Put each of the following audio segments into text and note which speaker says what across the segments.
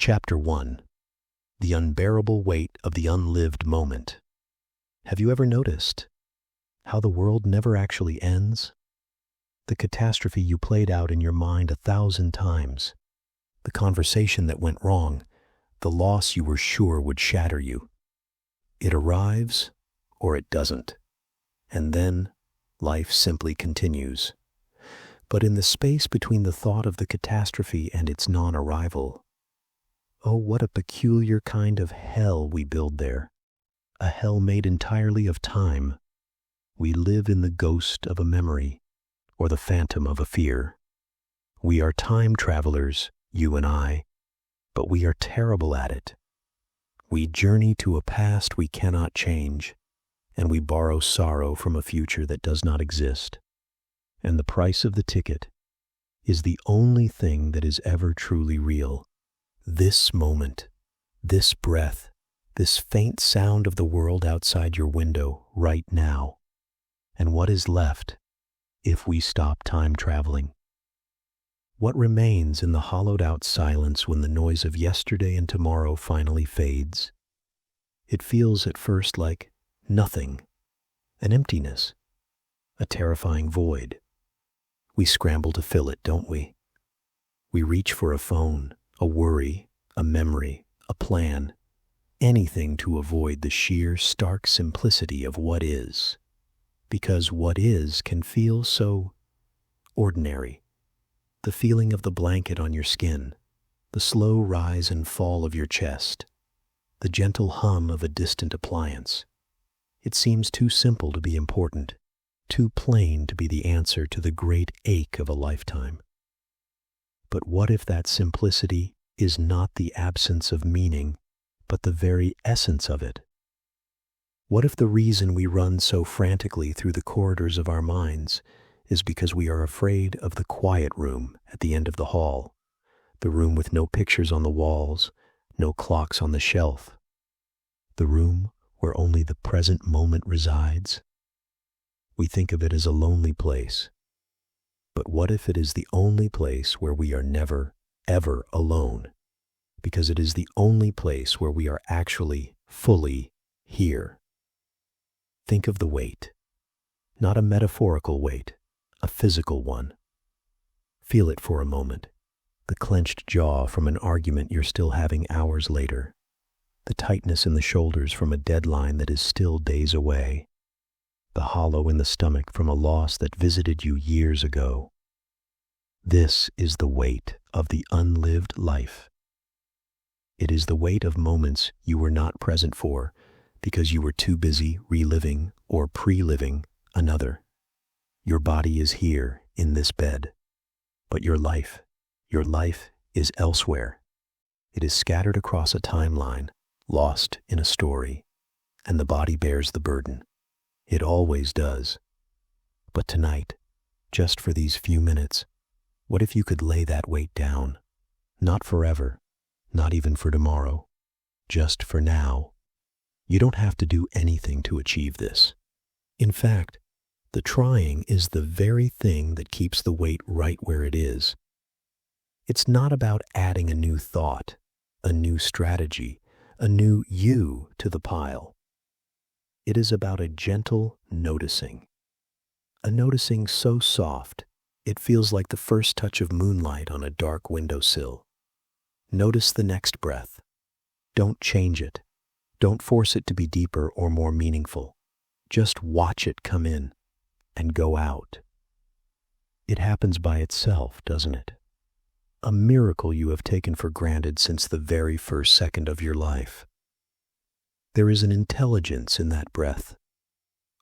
Speaker 1: Chapter 1. The Unbearable Weight of the Unlived Moment. Have you ever noticed how the world never actually ends? The catastrophe you played out in your mind 1,000 times, the conversation that went wrong, the loss you were sure would shatter you. It arrives or it doesn't, and then life simply continues. But in the space between the thought of the catastrophe and its non-arrival, oh, what a peculiar kind of hell we build there. A hell made entirely of time. We live in the ghost of a memory, or the phantom of a fear. We are time travelers, you and I, but we are terrible at it. We journey to a past we cannot change, and we borrow sorrow from a future that does not exist. And the price of the ticket is the only thing that is ever truly real. This moment, this breath, this faint sound of the world outside your window right now. And what is left if we stop time traveling? What remains in the hollowed-out silence when the noise of yesterday and tomorrow finally fades? It feels at first like nothing, an emptiness, a terrifying void. We scramble to fill it, don't we? We reach for a phone, a worry, a memory, a plan, anything to avoid the sheer, stark simplicity of what is. Because what is can feel so ordinary. The feeling of the blanket on your skin, the slow rise and fall of your chest, the gentle hum of a distant appliance. It seems too simple to be important, too plain to be the answer to the great ache of a lifetime. But what if that simplicity is not the absence of meaning, but the very essence of it? What if the reason we run so frantically through the corridors of our minds is because we are afraid of the quiet room at the end of the hall, the room with no pictures on the walls, no clocks on the shelf, the room where only the present moment resides? We think of it as a lonely place. But what if it is the only place where we are never, ever alone? Because it is the only place where we are actually fully here. Think of the weight. Not a metaphorical weight, a physical one. Feel it for a moment. The clenched jaw from an argument you're still having hours later. The tightness in the shoulders from a deadline that is still days away. The hollow in the stomach from a loss that visited you years ago. This is the weight of the unlived life. It is the weight of moments you were not present for because you were too busy reliving or pre-living another. Your body is here in this bed, but your life is elsewhere. It is scattered across a timeline, lost in a story, and the body bears the burden. It always does. But tonight, just for these few minutes, what if you could lay that weight down? Not forever, not even for tomorrow, just for now. You don't have to do anything to achieve this. In fact, the trying is the very thing that keeps the weight right where it is. It's not about adding a new thought, a new strategy, a new you to the pile. It is about a gentle noticing. A noticing so soft, it feels like the first touch of moonlight on a dark windowsill. Notice the next breath. Don't change it. Don't force it to be deeper or more meaningful. Just watch it come in and go out. It happens by itself, doesn't it? A miracle you have taken for granted since the very first second of your life. There is an intelligence in that breath,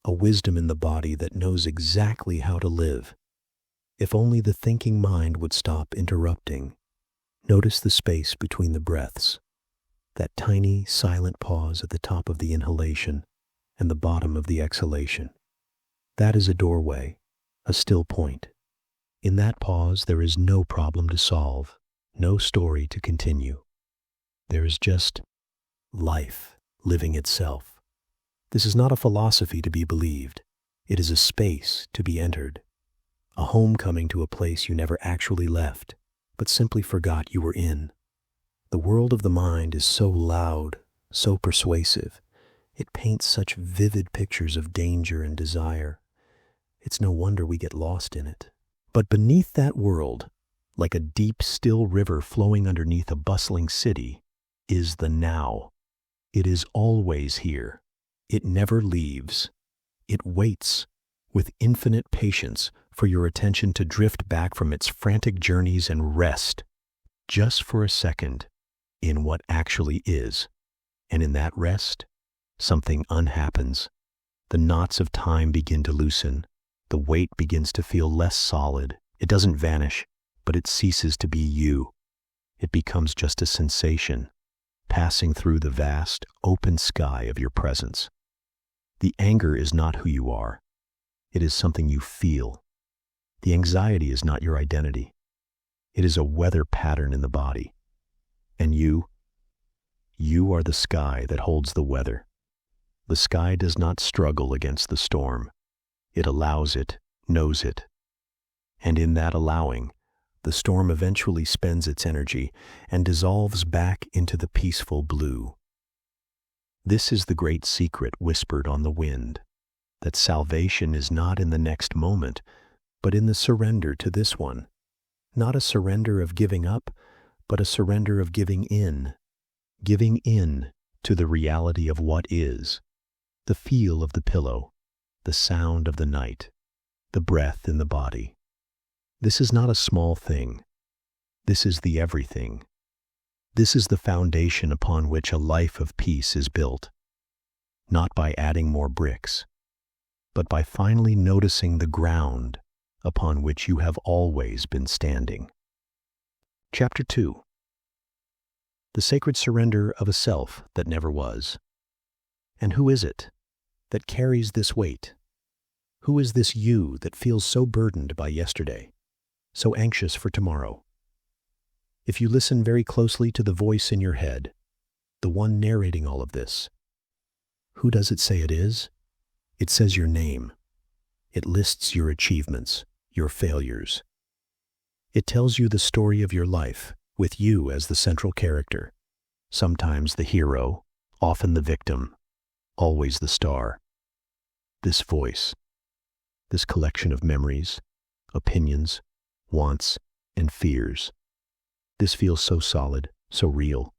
Speaker 1: a wisdom in the body that knows exactly how to live. If only the thinking mind would stop interrupting. Notice the space between the breaths, that tiny, silent pause at the top of the inhalation and the bottom of the exhalation. That is a doorway, a still point. In that pause, there is no problem to solve, no story to continue. There is just life living itself. This is not a philosophy to be believed. It is a space to be entered, a homecoming to a place you never actually left, but simply forgot you were in. The world of the mind is so loud, so persuasive. It paints such vivid pictures of danger and desire. It's no wonder we get lost in it. But beneath that world, like a deep, still river flowing underneath a bustling city, is the now. It is always here. It never leaves. It waits with infinite patience for your attention to drift back from its frantic journeys and rest, just for a second, in what actually is. And in that rest, something unhappens. The knots of time begin to loosen. The weight begins to feel less solid. It doesn't vanish, but it ceases to be you. It becomes just a sensation, passing through the vast, open sky of your presence. The anger is not who you are. It is something you feel. The anxiety is not your identity. It is a weather pattern in the body. And you are the sky that holds the weather. The sky does not struggle against the storm. It allows it, knows it. And in that allowing, the storm eventually spends its energy and dissolves back into the peaceful blue. This is the great secret whispered on the wind, that salvation is not in the next moment, but in the surrender to this one. Not a surrender of giving up, but a surrender of giving in to the reality of what is, the feel of the pillow, the sound of the night, the breath in the body. This is not a small thing. This is the everything. This is the foundation upon which a life of peace is built, not by adding more bricks, but by finally noticing the ground upon which you have always been standing. Chapter 2. The sacred surrender of a self that never was. And who is it that carries this weight? Who is this you that feels so burdened by yesterday, so anxious for tomorrow? If you listen very closely to the voice in your head, the one narrating all of this, who does it say it is? It says your name. It lists your achievements, your failures. It tells you the story of your life, with you as the central character, sometimes the hero, often the victim, always the star. This voice, this collection of memories, opinions, wants, and fears. This feels so solid, so real.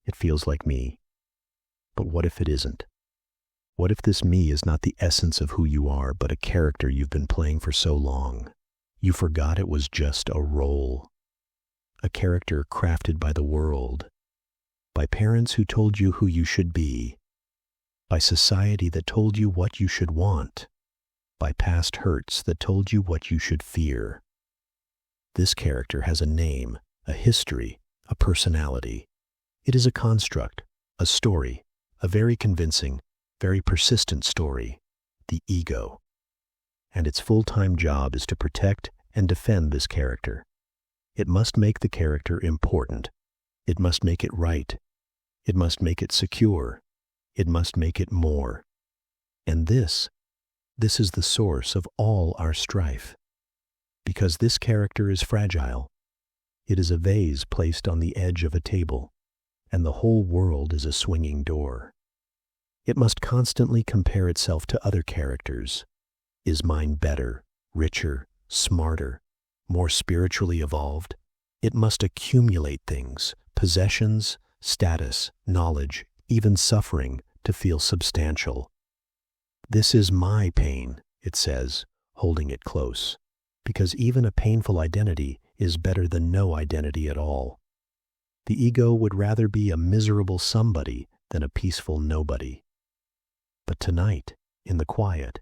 Speaker 1: It feels like me. But what if it isn't? What if this me is not the essence of who you are, but a character you've been playing for so long? You forgot it was just a role. A character crafted by the world, by parents who told you who you should be, by society that told you what you should want, by past hurts that told you what you should fear. This character has a name, a history, a personality. It is a construct, a story, a very convincing, very persistent story, the ego. And its full-time job is to protect and defend this character. It must make the character important. It must make it right. It must make it secure. It must make it more. And this is the source of all our strife. Because this character is fragile. It is a vase placed on the edge of a table, and the whole world is a swinging door. It must constantly compare itself to other characters. Is mine better, richer, smarter, more spiritually evolved? It must accumulate things, possessions, status, knowledge, even suffering, to feel substantial. This is my pain, it says, holding it close, because even a painful identity is better than no identity at all. The ego would rather be a miserable somebody than a peaceful nobody. But tonight, in the quiet,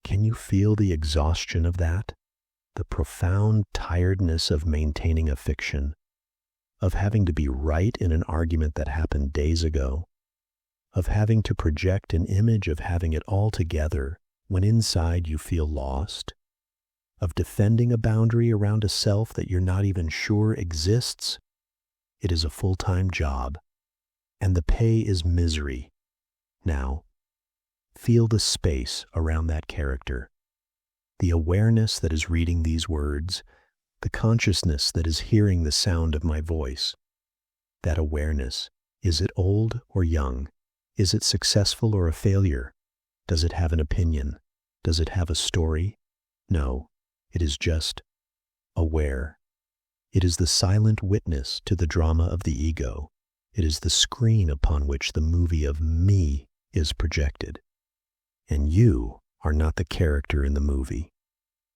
Speaker 1: can you feel the exhaustion of that? The profound tiredness of maintaining a fiction, of having to be right in an argument that happened days ago, of having to project an image of having it all together when inside you feel lost, of defending a boundary around a self that you're not even sure exists. It is a full-time job, and the pay is misery. Now, feel the space around that character, the awareness that is reading these words, the consciousness that is hearing the sound of my voice. That awareness, is it old or young? Is it successful or a failure? Does it have an opinion? Does it have a story? No, it is just aware. It is the silent witness to the drama of the ego. It is the screen upon which the movie of me is projected. And you are not the character in the movie.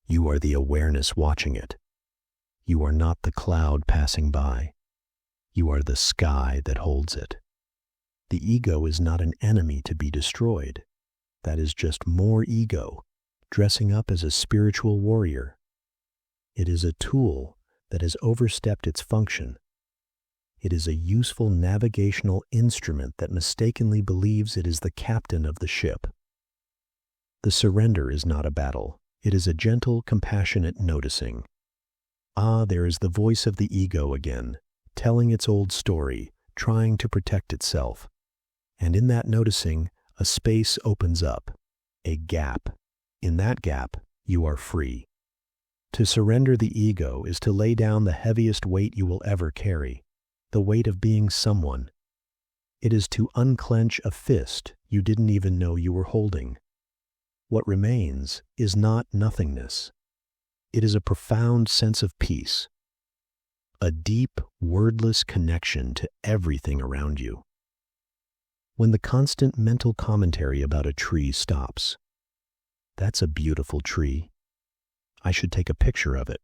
Speaker 1: You are the awareness watching it. You are not the cloud passing by. You are the sky that holds it. The ego is not an enemy to be destroyed. That is just more ego, dressing up as a spiritual warrior. It is a tool that has overstepped its function. It is a useful navigational instrument that mistakenly believes it is the captain of the ship. The surrender is not a battle. It is a gentle, compassionate noticing. Ah, there is the voice of the ego again, telling its old story, trying to protect itself. And in that noticing, a space opens up, a gap. In that gap, you are free. To surrender the ego is to lay down the heaviest weight you will ever carry, the weight of being someone. It is to unclench a fist you didn't even know you were holding. What remains is not nothingness. It is a profound sense of peace, a deep, wordless connection to everything around you. When the constant mental commentary about a tree stops, that's a beautiful tree. I should take a picture of it.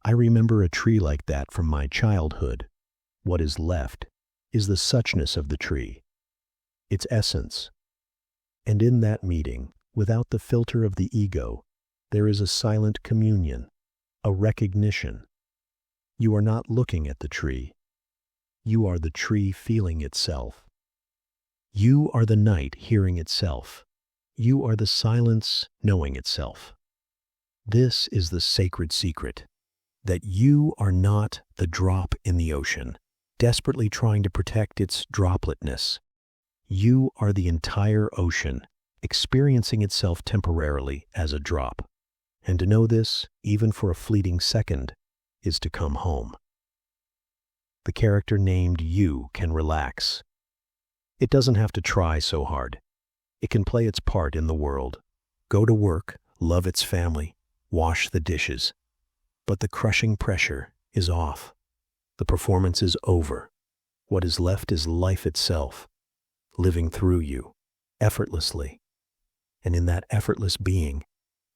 Speaker 1: I remember a tree like that from my childhood. What is left is the suchness of the tree, its essence. And in that meeting, without the filter of the ego, there is a silent communion, a recognition. You are not looking at the tree. You are the tree feeling itself. You are the night hearing itself. You are the silence knowing itself. This is the sacred secret, that you are not the drop in the ocean, desperately trying to protect its dropletness. You are the entire ocean, experiencing itself temporarily as a drop. And to know this, even for a fleeting second, is to come home. The character named you can relax. It doesn't have to try so hard. It can play its part in the world, go to work, love its family, wash the dishes. But the crushing pressure is off. The performance is over. What is left is life itself, living through you, effortlessly. And in that effortless being,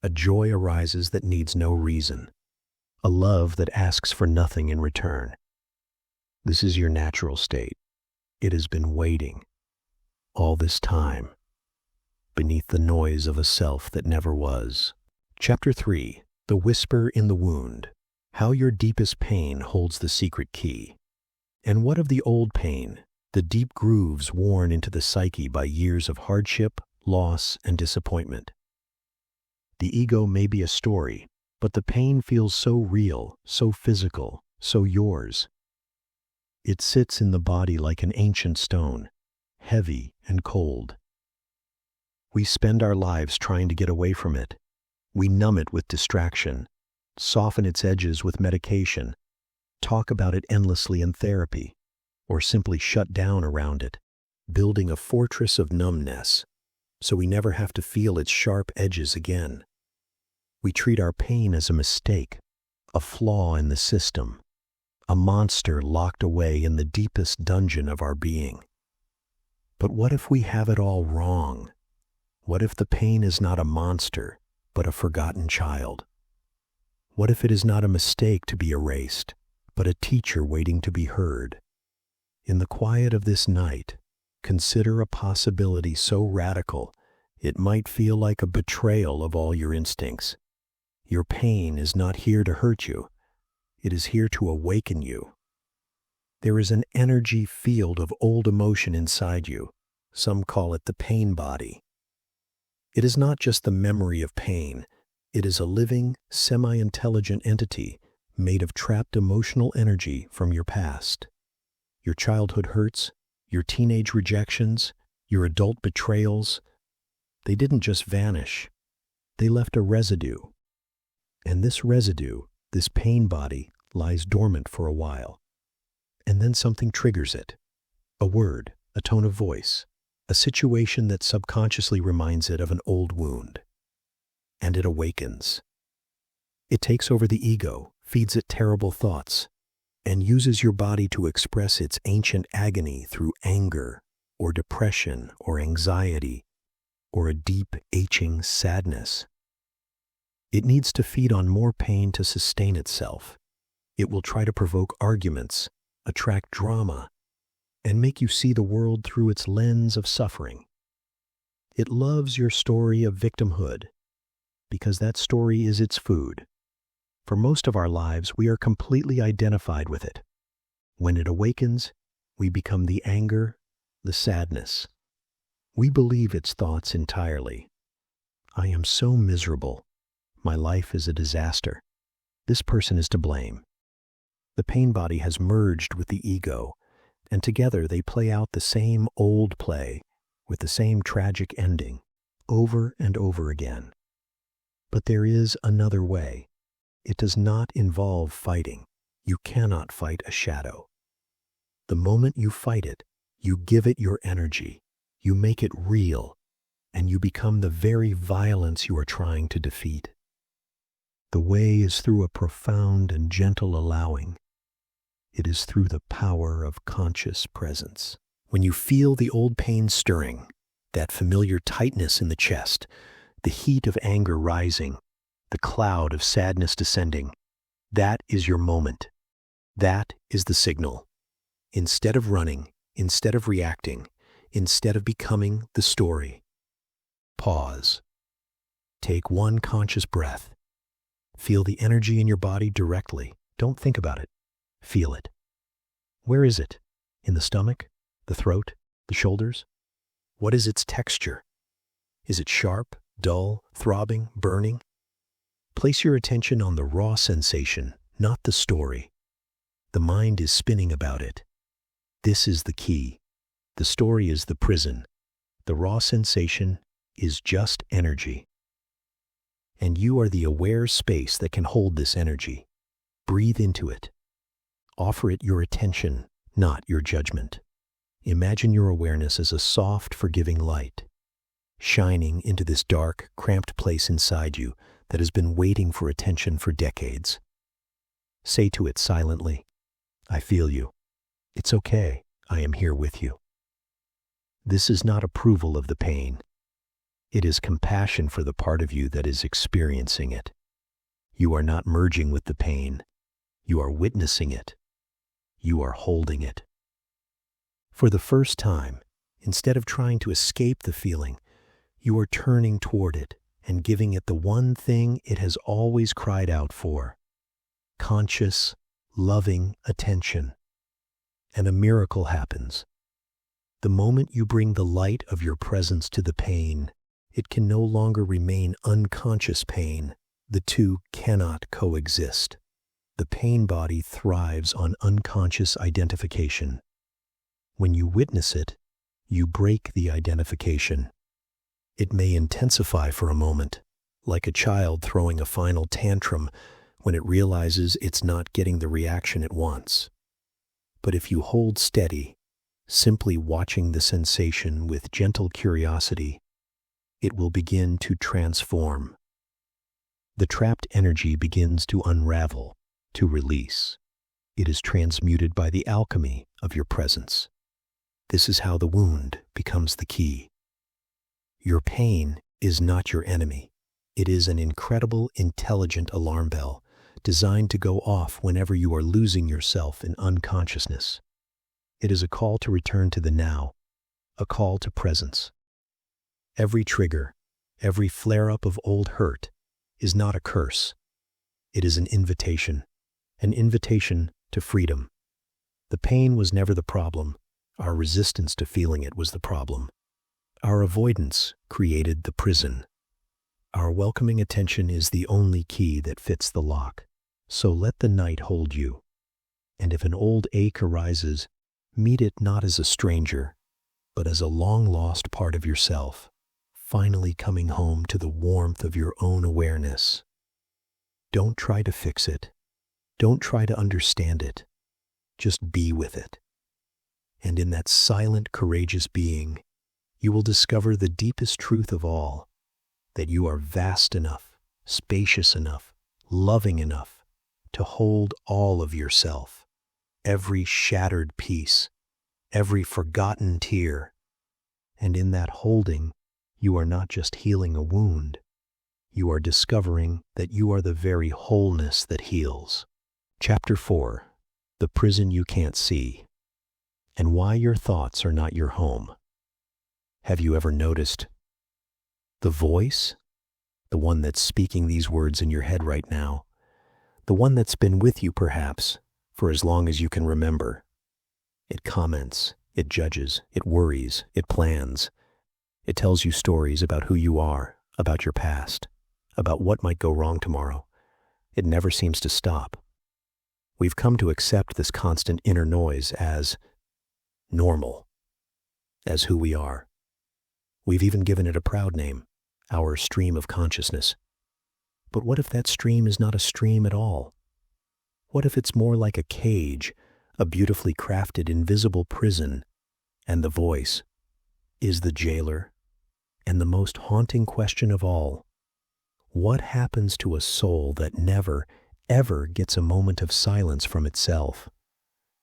Speaker 1: a joy arises that needs no reason, a love that asks for nothing in return. This is your natural state. It has been waiting all this time, beneath the noise of a self that never was. Chapter 3. The Whisper in the Wound. How your deepest pain holds the secret key. And what of the old pain, the deep grooves worn into the psyche by years of hardship, loss, and disappointment? The ego may be a story, but the pain feels so real, so physical, so yours. It sits in the body like an ancient stone, heavy and cold. We spend our lives trying to get away from it. We numb it with distraction, soften its edges with medication, talk about it endlessly in therapy, or simply shut down around it, building a fortress of numbness, so we never have to feel its sharp edges again. We treat our pain as a mistake, a flaw in the system, a monster locked away in the deepest dungeon of our being. But what if we have it all wrong? What if the pain is not a monster, but a forgotten child? What if it is not a mistake to be erased, but a teacher waiting to be heard? In the quiet of this night, consider a possibility so radical it might feel like a betrayal of all your instincts. Your pain is not here to hurt you. It is here to awaken you. There is an energy field of old emotion inside you. Some call it the pain body. It is not just the memory of pain. It is a living, semi-intelligent entity made of trapped emotional energy from your past. Your childhood hurts, your teenage rejections, your adult betrayals, they didn't just vanish. They left a residue. And this residue, this pain body, lies dormant for a while. and then something triggers it. A word, a tone of voice, a situation that subconsciously reminds it of an old wound. And it awakens. It takes over the ego, feeds it terrible thoughts, and uses your body to express its ancient agony through anger, or depression, or anxiety, or a deep, aching sadness. It needs to feed on more pain to sustain itself. It will try to provoke arguments, attract drama, and make you see the world through its lens of suffering. It loves your story of victimhood, because that story is its food. For most of our lives, we are completely identified with it. When it awakens, we become the anger, the sadness. We believe its thoughts entirely. I am so miserable. My life is a disaster. This person is to blame. The pain body has merged with the ego, and together they play out the same old play with the same tragic ending, over and over again. But there is another way. It does not involve fighting. You cannot fight a shadow. The moment you fight it, you give it your energy, you make it real, and you become the very violence you are trying to defeat. The way is through a profound and gentle allowing. It is through the power of conscious presence. When you feel the old pain stirring, that familiar tightness in the chest, the heat of anger rising, the cloud of sadness descending, that is your moment. That is the signal. Instead of running, instead of reacting, instead of becoming the story, pause. Take one conscious breath. Feel the energy in your body directly. Don't think about it. Feel it. Where is it? In the stomach? The throat? The shoulders? What is its texture? Is it sharp, dull, throbbing, burning? Place your attention on the raw sensation, not the story. The mind is spinning about it. This is the key. The story is the prison. The raw sensation is just energy. And you are the aware space that can hold this energy. Breathe into it. Offer it your attention, not your judgment. Imagine your awareness as a soft, forgiving light, shining into this dark, cramped place inside you that has been waiting for attention for decades. Say to it silently, I feel you. It's okay. I am here with you. This is not approval of the pain. It is compassion for the part of you that is experiencing it. You are not merging with the pain. You are witnessing it. You are holding it. For the first time, instead of trying to escape the feeling, you are turning toward it and giving it the one thing it has always cried out for: conscious, loving attention. And a miracle happens. The moment you bring the light of your presence to the pain, it can no longer remain unconscious pain. The two cannot coexist. The pain body thrives on unconscious identification. When you witness it, you break the identification. It may intensify for a moment, like a child throwing a final tantrum when it realizes it's not getting the reaction it wants. But if you hold steady, simply watching the sensation with gentle curiosity, it will begin to transform. The trapped energy begins to unravel, to release. It is transmuted by the alchemy of your presence. This is how the wound becomes the key. Your pain is not your enemy. It is an incredible, intelligent alarm bell designed to go off whenever you are losing yourself in unconsciousness. It is a call to return to the now, a call to presence. Every trigger, every flare-up of old hurt is not a curse. It is an invitation to freedom. The pain was never the problem. Our resistance to feeling it was the problem. Our avoidance created the prison. Our welcoming attention is the only key that fits the lock. So let the night hold you. And if an old ache arises, meet it not as a stranger, but as a long-lost part of yourself, finally coming home to the warmth of your own awareness. Don't try to fix it. Don't try to understand it. Just be with it. And in that silent, courageous being, you will discover the deepest truth of all, that you are vast enough, spacious enough, loving enough to hold all of yourself, every shattered piece, every forgotten tear. And in that holding, you are not just healing a wound, you are discovering that you are the very wholeness that heals. Chapter 4. The Prison You Can't See, and Why Your Thoughts Are Not Your Home. Have you ever noticed the voice, the one that's speaking these words in your head right now, the one that's been with you perhaps for as long as you can remember? It comments, it judges, it worries, it plans. It tells you stories about who you are, about your past, about what might go wrong tomorrow. It never seems to stop. We've come to accept this constant inner noise as normal, as who we are. We've even given it a proud name, our stream of consciousness. But what if that stream is not a stream at all? What if it's more like a cage, a beautifully crafted invisible prison, and the voice is the jailer? And the most haunting question of all, what happens to a soul that never, ever gets a moment of silence from itself,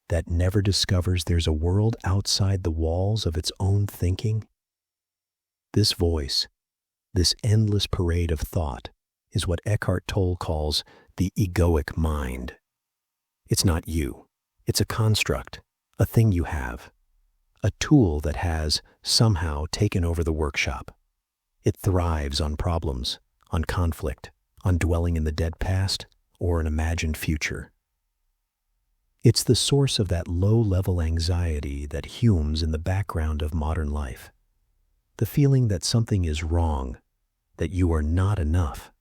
Speaker 1: that never discovers there's a world outside the walls of its own thinking? This voice, this endless parade of thought, is what Eckhart Tolle calls the egoic mind. It's not you. It's a construct, a thing you have, a tool that has somehow taken over the workshop. It thrives on problems, on conflict, on dwelling in the dead past or an imagined future. It's the source of that low-level anxiety that humes in the background of modern life. The feeling that something is wrong, that you are not enough,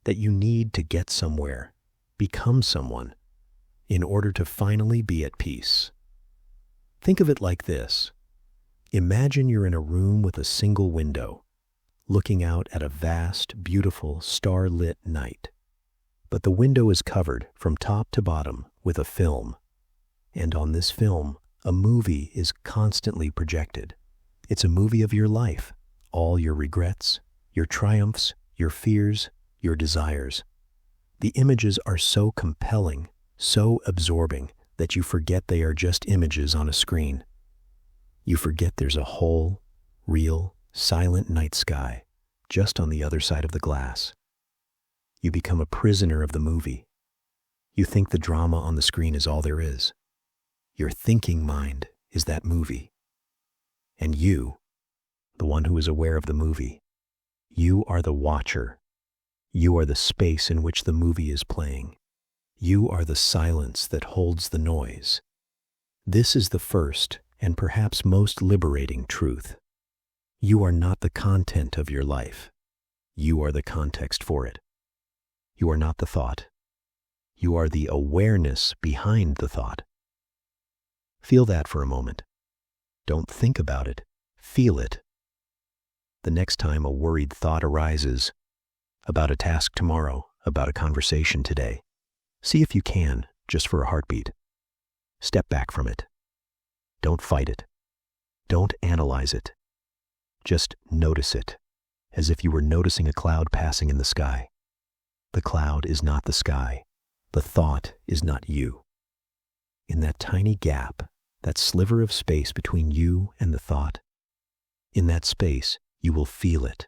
Speaker 1: that you need to get somewhere, become someone, in order to finally be at peace. Think of it like this. Imagine you're in a room with a single window, looking out at a vast, beautiful, star-lit night. But the window is covered from top to bottom with a film. And on this film, a movie is constantly projected. It's a movie of your life, all your regrets, your triumphs, your fears, your desires. The images are so compelling, so absorbing, that you forget they are just images on a screen. You forget there's a whole, real, silent night sky just on the other side of the glass. You become a prisoner of the movie. You think the drama on the screen is all there is. Your thinking mind is that movie. And you, the one who is aware of the movie, you are the watcher. You are the space in which the movie is playing. You are the silence that holds the noise. This is the first and perhaps most liberating truth. You are not the content of your life. You are the context for it. You are not the thought. You are the awareness behind the thought. Feel that for a moment. Don't think about it. Feel it. The next time a worried thought arises, about a task tomorrow, about a conversation today, see if you can, just for a heartbeat. Step back from it. Don't fight it. Don't analyze it. Just notice it, as if you were noticing a cloud passing in the sky. The cloud is not the sky. The thought is not you. In that tiny gap, that sliver of space between you and the thought, in that space, you will feel it.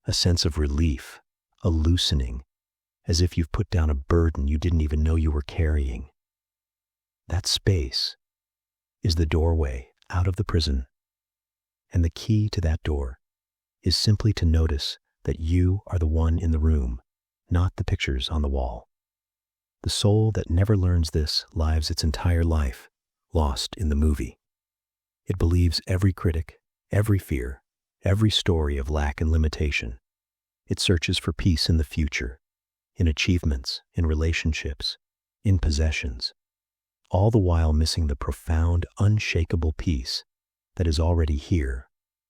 Speaker 1: A sense of relief, a loosening, as if you've put down a burden you didn't even know you were carrying. That space is the doorway out of the prison. And the key to that door is simply to notice that you are the one in the room, not the pictures on the wall. The soul that never learns this lives its entire life lost in the movie. It believes every critic, every fear, every story of lack and limitation. It searches for peace in the future, in achievements, in relationships, in possessions, all the while missing the profound, unshakable peace that is already here,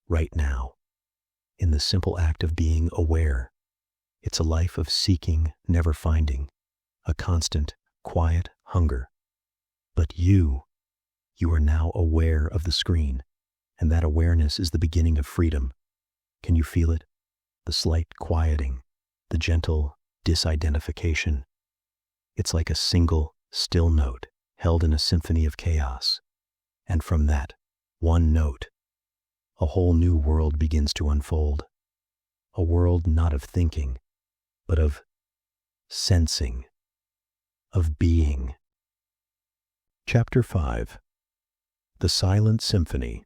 Speaker 1: right now, in the simple act of being aware. It's a life of seeking, never finding, a constant, quiet hunger. But you are now aware of the screen, and that awareness is the beginning of freedom. Can you feel it? The slight quieting, the gentle disidentification. It's like a single, still note held in a symphony of chaos. And from that one note, a whole new world begins to unfold. A world not of thinking, but of sensing, of being. Chapter 5. The Silent Symphony.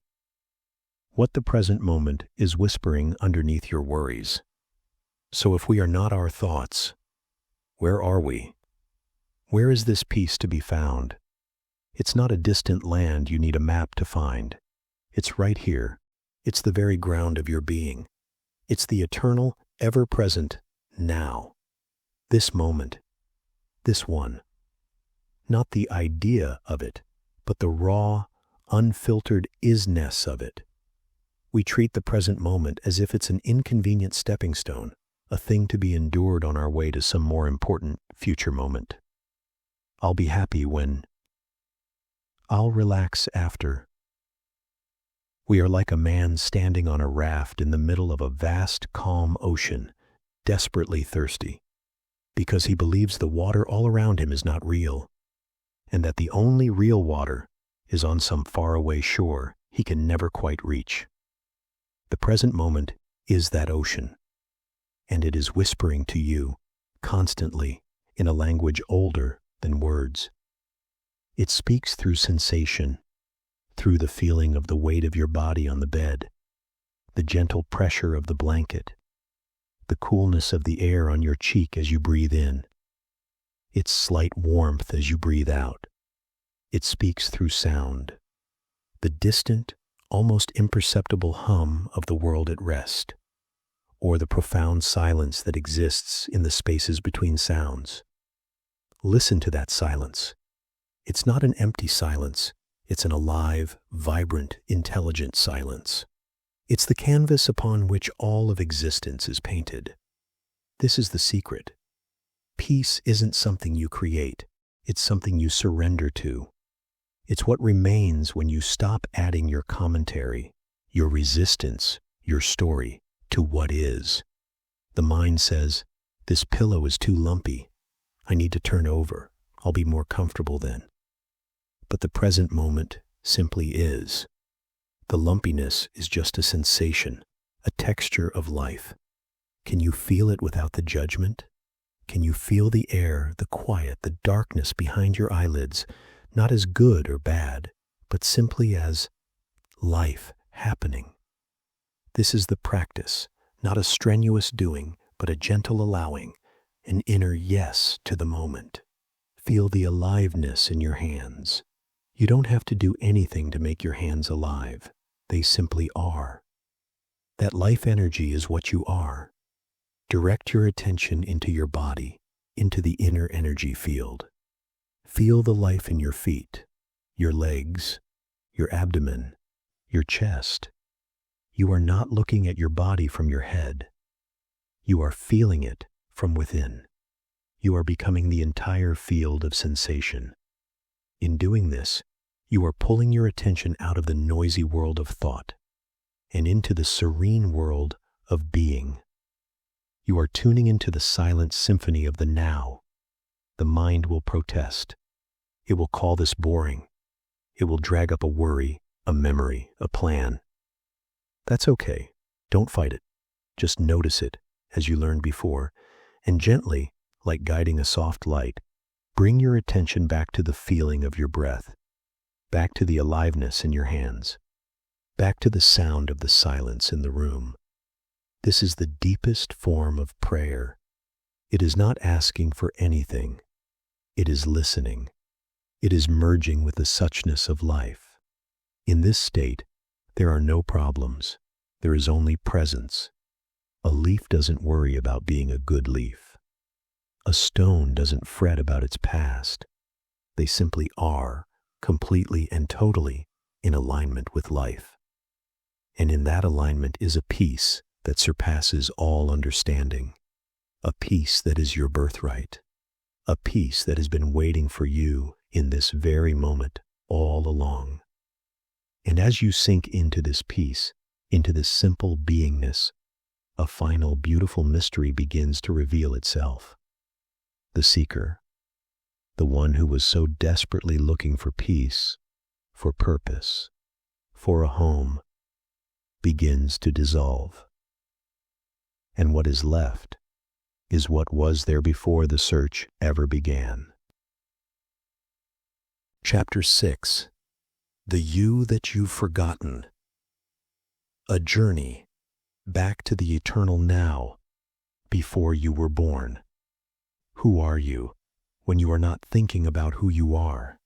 Speaker 1: What the present moment is whispering underneath your worries. So if we are not our thoughts, where are we? Where is this peace to be found? It's not a distant land you need a map to find. It's right here. It's the very ground of your being. It's the eternal, ever-present now. This moment. This one. Not the idea of it, but the raw, unfiltered isness of it. We treat the present moment as if it's an inconvenient stepping stone, a thing to be endured on our way to some more important future moment. I'll be happy when. I'll relax after. We are like a man standing on a raft in the middle of a vast, calm ocean, desperately thirsty, because he believes the water all around him is not real, and that the only real water is on some faraway shore he can never quite reach. The present moment is that ocean, and it is whispering to you constantly in a language older than words. It speaks through sensation, through the feeling of the weight of your body on the bed, the gentle pressure of the blanket, the coolness of the air on your cheek as you breathe in, its slight warmth as you breathe out. It speaks through sound, the distant, almost imperceptible hum of the world at rest, or the profound silence that exists in the spaces between sounds. Listen to that silence. It's not an empty silence. It's an alive, vibrant, intelligent silence. It's the canvas upon which all of existence is painted. This is the secret. Peace isn't something you create. It's something you surrender to. It's what remains when you stop adding your commentary, your resistance, your story to what is. The mind says, "This pillow is too lumpy. I need to turn over. I'll be more comfortable then." But the present moment simply is. The lumpiness is just a sensation, a texture of life. Can you feel it without the judgment? Can you feel the air, the quiet, the darkness behind your eyelids, not as good or bad, but simply as life happening? This is the practice, not a strenuous doing, but a gentle allowing, an inner yes to the moment. Feel the aliveness in your hands. You don't have to do anything to make your hands alive. They simply are. That life energy is what you are. Direct your attention into your body, into the inner energy field. Feel the life in your feet, your legs, your abdomen, your chest. You are not looking at your body from your head. You are feeling it from within. You are becoming the entire field of sensation. In doing this, you are pulling your attention out of the noisy world of thought and into the serene world of being. You are tuning into the silent symphony of the now. The mind will protest. It will call this boring. It will drag up a worry, a memory, a plan. That's okay. Don't fight it. Just notice it, as you learned before, and gently, like guiding a soft light, bring your attention back to the feeling of your breath, back to the aliveness in your hands, back to the sound of the silence in the room. This is the deepest form of prayer. It is not asking for anything. It is listening. It is merging with the suchness of life. In this state, there are no problems. There is only presence. A leaf doesn't worry about being a good leaf. A stone doesn't fret about its past. They simply are, completely and totally, in alignment with life. And in that alignment is a peace that surpasses all understanding, a peace that is your birthright, a peace that has been waiting for you in this very moment all along. And as you sink into this peace, into this simple beingness, a final beautiful mystery begins to reveal itself. The seeker, the one who was so desperately looking for peace, for purpose, for a home, begins to dissolve. And what is left is what was there before the search ever began. Chapter 6. The You That You've Forgotten. A journey back to the eternal now, before you were born. Who are you when you are not thinking about who you are?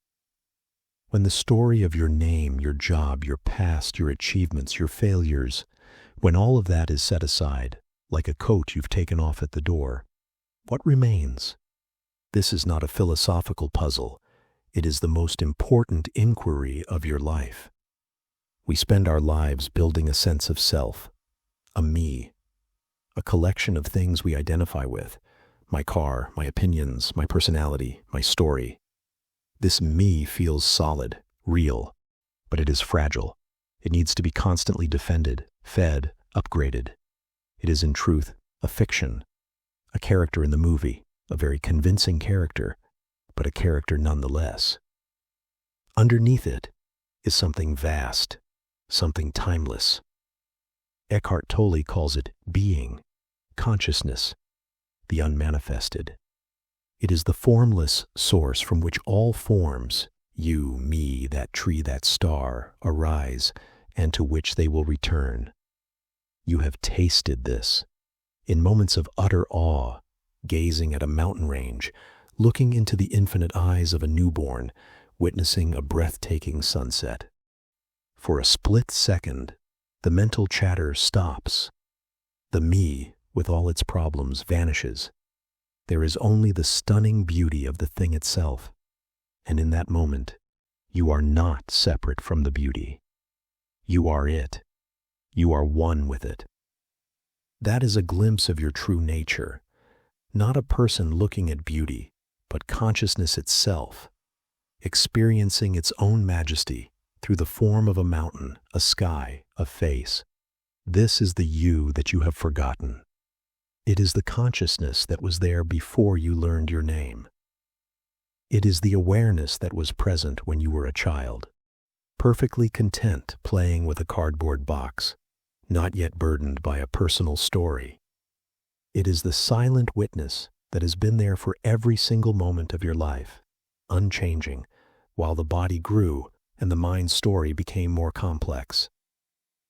Speaker 1: When the story of your name, your job, your past, your achievements, your failures, when all of that is set aside, like a coat you've taken off at the door, what remains? This is not a philosophical puzzle. It is the most important inquiry of your life. We spend our lives building a sense of self, a me, a collection of things we identify with, my car, my opinions, my personality, my story. This me feels solid, real, but it is fragile. It needs to be constantly defended, fed, upgraded. It is in truth a fiction, a character in the movie, a very convincing character, but a character nonetheless. Underneath it is something vast, something timeless. Eckhart Tolle calls it being, consciousness, the unmanifested. It is the formless source from which all forms, you, me, that tree, that star, arise, and to which they will return. You have tasted this. In moments of utter awe, gazing at a mountain range, looking into the infinite eyes of a newborn, witnessing a breathtaking sunset. For a split second, the mental chatter stops. The me, with all its problems, vanishes. There is only the stunning beauty of the thing itself. And in that moment, you are not separate from the beauty. You are it. You are one with it. That is a glimpse of your true nature, not a person looking at beauty, but consciousness itself, experiencing its own majesty through the form of a mountain, a sky, a face. This is the you that you have forgotten. It is the consciousness that was there before you learned your name. It is the awareness that was present when you were a child, perfectly content playing with a cardboard box, not yet burdened by a personal story. It is the silent witness that has been there for every single moment of your life, unchanging, while the body grew and the mind's story became more complex.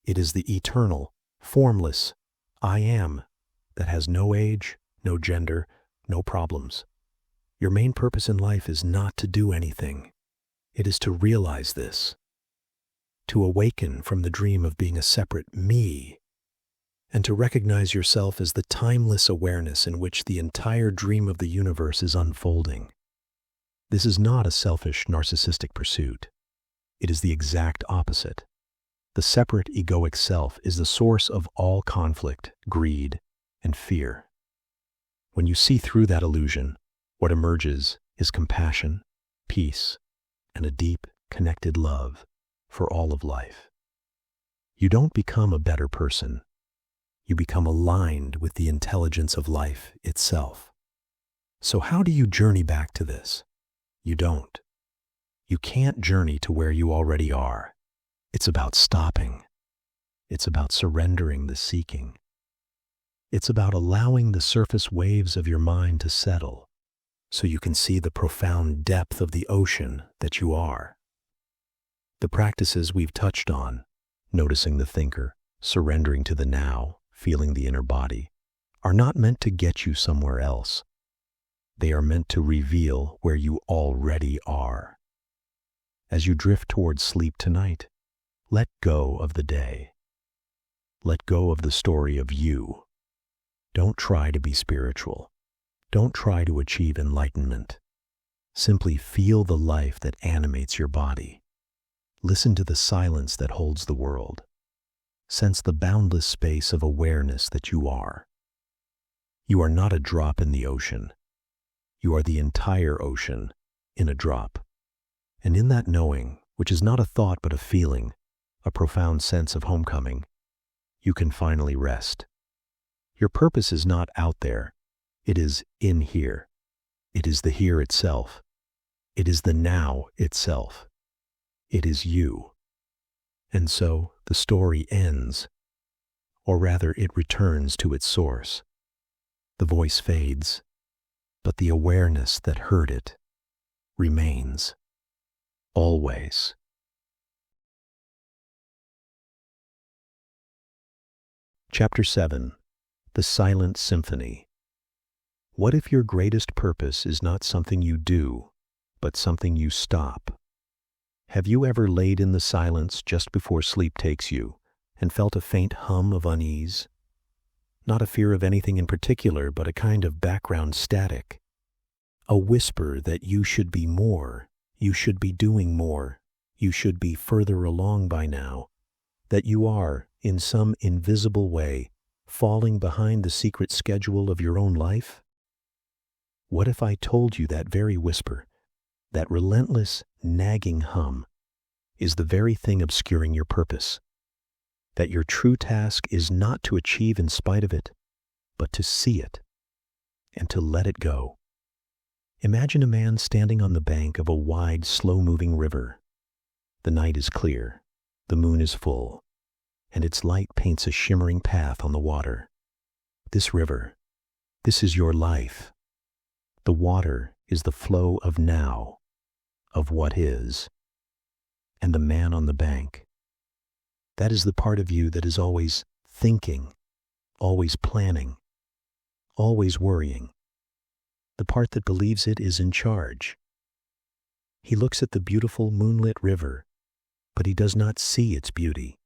Speaker 1: It is the eternal, formless I am that has no age, no gender, no problems. Your main purpose in life is not to do anything. It is to realize this, to awaken from the dream of being a separate me, and to recognize yourself as the timeless awareness in which the entire dream of the universe is unfolding. This is not a selfish, narcissistic pursuit. It is the exact opposite. The separate egoic self is the source of all conflict, greed, and fear. When you see through that illusion, what emerges is compassion, peace, and a deep, connected love for all of life. You don't become a better person. You become aligned with the intelligence of life itself. So how do you journey back to this? You don't. You can't journey to where you already are. It's about stopping. It's about surrendering the seeking. It's about allowing the surface waves of your mind to settle so you can see the profound depth of the ocean that you are. The practices we've touched on, noticing the thinker, surrendering to the now, feeling the inner body, are not meant to get you somewhere else. They are meant to reveal where you already are. As you drift towards sleep tonight, let go of the day. Let go of the story of you. Don't try to be spiritual. Don't try to achieve enlightenment. Simply feel the life that animates your body. Listen to the silence that holds the world. Sense the boundless space of awareness that you are. You are not a drop in the ocean. You are the entire ocean in a drop. And in that knowing, which is not a thought but a feeling, a profound sense of homecoming, you can finally rest. Your purpose is not out there. It is in here. It is the here itself. It is the now itself. It is you. And so the story ends, or rather it returns to its source. The voice fades, but the awareness that heard it remains, always. Chapter 7. The Silent Symphony. What if your greatest purpose is not something you do, but something you stop? Have you ever laid in the silence just before sleep takes you and felt a faint hum of unease? Not a fear of anything in particular, but a kind of background static. A whisper that you should be more, you should be doing more, you should be further along by now, that you are, in some invisible way, falling behind the secret schedule of your own life? What if I told you that very whisper, that relentless, nagging hum, is the very thing obscuring your purpose? That your true task is not to achieve in spite of it, but to see it, and to let it go. Imagine a man standing on the bank of a wide, slow-moving river. The night is clear, the moon is full, and its light paints a shimmering path on the water. This river, this is your life. The water is the flow of now, of what is. And the man on the bank, that is the part of you that is always thinking, always planning, always worrying. The part that believes it is in charge. He looks at the beautiful moonlit river, but he does not see its beauty.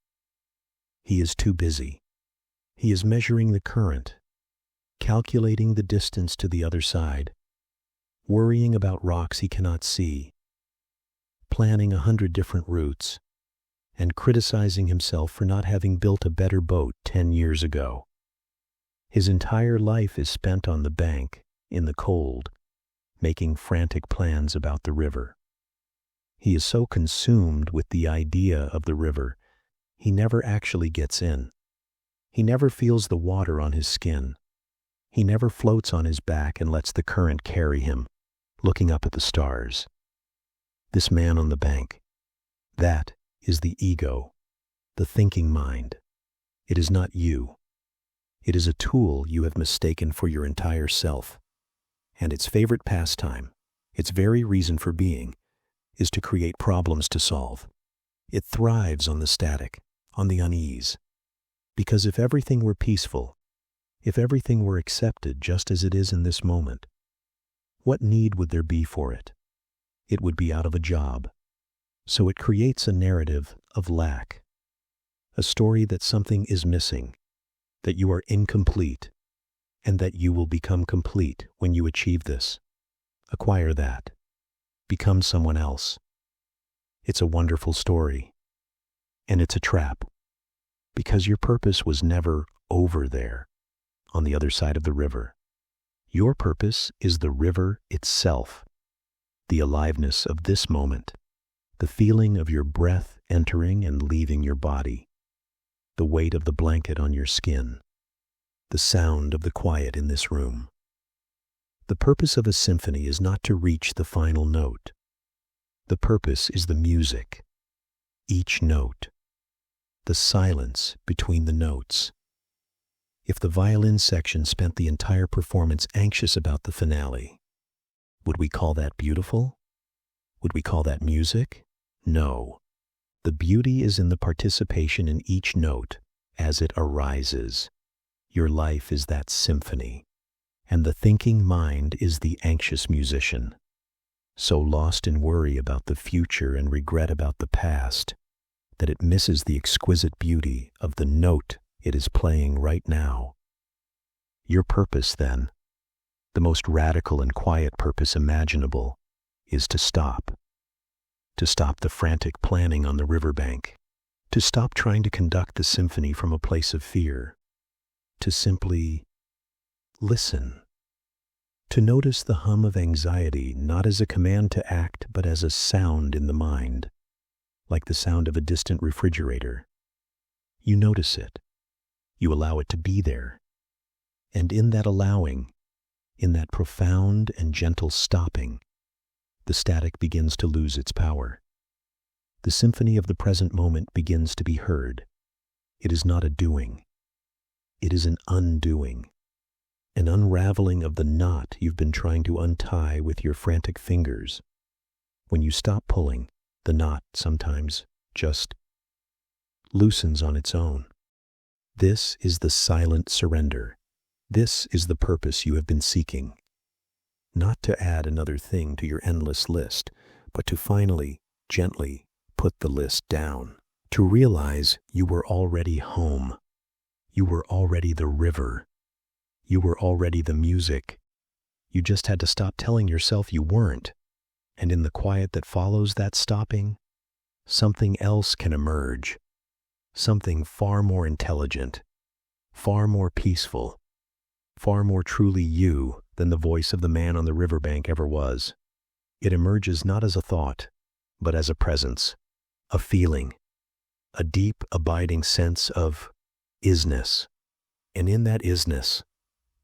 Speaker 1: He is too busy. He is measuring the current, calculating the distance to the other side, worrying about rocks he cannot see, planning 100 different routes, and criticizing himself for not having built a better boat 10 years ago. His entire life is spent on the bank, in the cold, making frantic plans about the river. He is so consumed with the idea of the river, he never actually gets in. He never feels the water on his skin. He never floats on his back and lets the current carry him, looking up at the stars. This man on the bank, that is the ego, the thinking mind. It is not you. It is a tool you have mistaken for your entire self. And its favorite pastime, its very reason for being, is to create problems to solve. It thrives on the static, on the unease. Because if everything were peaceful, if everything were accepted just as it is in this moment, what need would there be for it? It would be out of a job. So it creates a narrative of lack, a story that something is missing, that you are incomplete, and that you will become complete when you achieve this, acquire that, become someone else. It's a wonderful story, and it's a trap, because your purpose was never over there, on the other side of the river. Your purpose is the river itself, the aliveness of this moment, the feeling of your breath entering and leaving your body, the weight of the blanket on your skin, the sound of the quiet in this room. The purpose of a symphony is not to reach the final note. The purpose is the music, each note, the silence between the notes. If the violin section spent the entire performance anxious about the finale, would we call that beautiful? Would we call that music? No. The beauty is in the participation in each note as it arises. Your life is that symphony, and the thinking mind is the anxious musician, so lost in worry about the future and regret about the past that it misses the exquisite beauty of the note it is playing right now. Your purpose, then, the most radical and quiet purpose imaginable, is to stop. To stop the frantic planning on the riverbank, to stop trying to conduct the symphony from a place of fear, to simply listen, To notice the hum of anxiety not as a command to act, but as a sound in the mind, like the sound of a distant refrigerator. You notice it. You allow it to be there. And in that allowing, in that profound and gentle stopping, the static begins to lose its power. The symphony of the present moment begins to be heard. It is not a doing. It is an undoing, an unraveling of the knot you've been trying to untie with your frantic fingers. When you stop pulling, the knot sometimes just loosens on its own. This is the silent surrender. This is the purpose you have been seeking. Not to add another thing to your endless list, but to finally, gently put the list down. To realize you were already home. You were already the river. You were already the music. You just had to stop telling yourself you weren't. And in the quiet that follows that stopping, something else can emerge. Something far more intelligent, far more peaceful, far more truly you than the voice of the man on the riverbank ever was. It emerges not as a thought, but as a presence, a feeling, a deep, abiding sense of isness. And in that isness,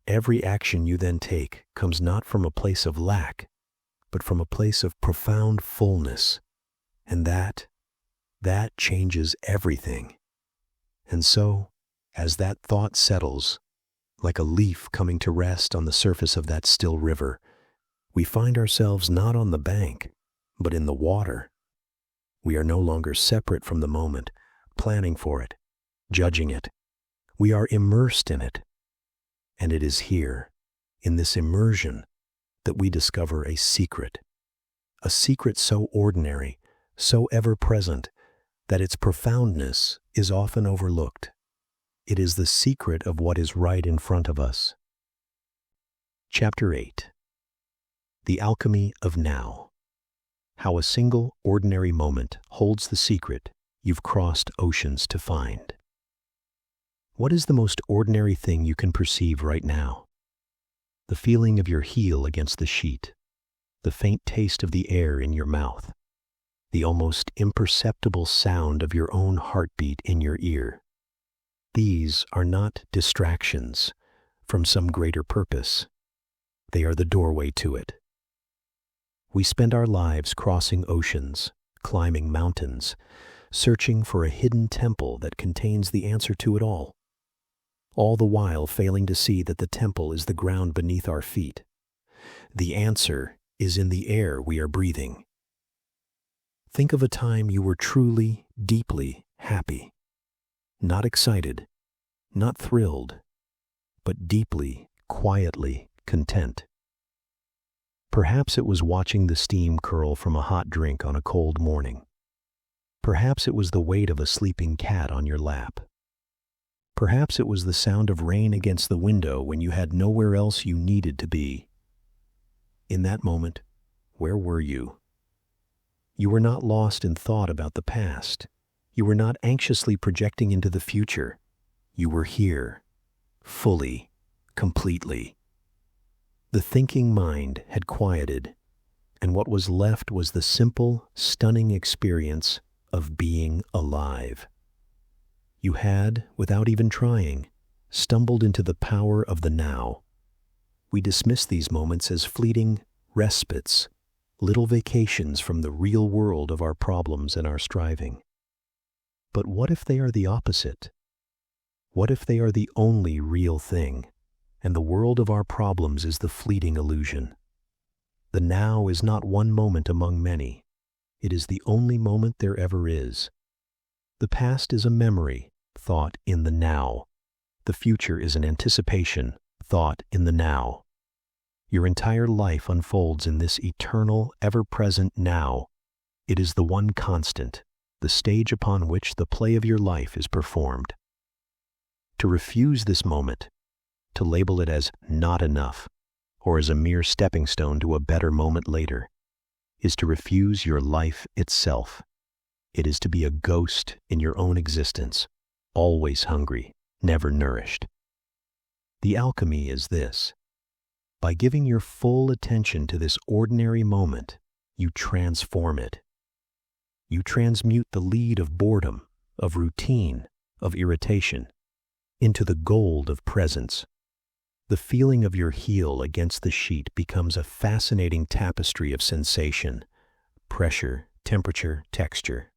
Speaker 1: every action you then take comes not from a place of lack, but from a place of profound fullness. And that changes everything. And so, as that thought settles, like a leaf coming to rest on the surface of that still river, we find ourselves not on the bank, but in the water. We are no longer separate from the moment, planning for it, judging it. We are immersed in it. And it is here, in this immersion, that we discover a secret so ordinary, so ever-present, that its profoundness is often overlooked. It is the secret of what is right in front of us. Chapter 8. The Alchemy of Now. How a single, ordinary moment holds the secret you've crossed oceans to find. What is the most ordinary thing you can perceive right now? The feeling of your heel against the sheet, the faint taste of the air in your mouth, the almost imperceptible sound of your own heartbeat in your ear. These are not distractions from some greater purpose. They are the doorway to it. We spend our lives crossing oceans, climbing mountains, searching for a hidden temple that contains the answer to it all the while failing to see that the temple is the ground beneath our feet. The answer is in the air we are breathing. Think of a time you were truly, deeply happy. Not excited, not thrilled, but deeply, quietly content. Perhaps it was watching the steam curl from a hot drink on a cold morning. Perhaps it was the weight of a sleeping cat on your lap. Perhaps it was the sound of rain against the window when you had nowhere else you needed to be. In that moment, where were you? You were not lost in thought about the past. You were not anxiously projecting into the future. You were here, fully, completely. The thinking mind had quieted, and what was left was the simple, stunning experience of being alive. You had, without even trying, stumbled into the power of the now. We dismiss these moments as fleeting respites, little vacations from the real world of our problems and our striving. But what if they are the opposite? What if they are the only real thing, and the world of our problems is the fleeting illusion? The now is not one moment among many. It is the only moment there ever is. The past is a memory, thought in the now. The future is an anticipation, thought in the now. Your entire life unfolds in this eternal, ever-present now. It is the one constant, the stage upon which the play of your life is performed. To refuse this moment, to label it as not enough, or as a mere stepping stone to a better moment later, is to refuse your life itself. It is to be a ghost in your own existence, always hungry, never nourished. The alchemy is this. By giving your full attention to this ordinary moment, you transform it. You transmute the lead of boredom, of routine, of irritation, into the gold of presence. The feeling of your heel against the sheet becomes a fascinating tapestry of sensation, pressure, temperature, texture.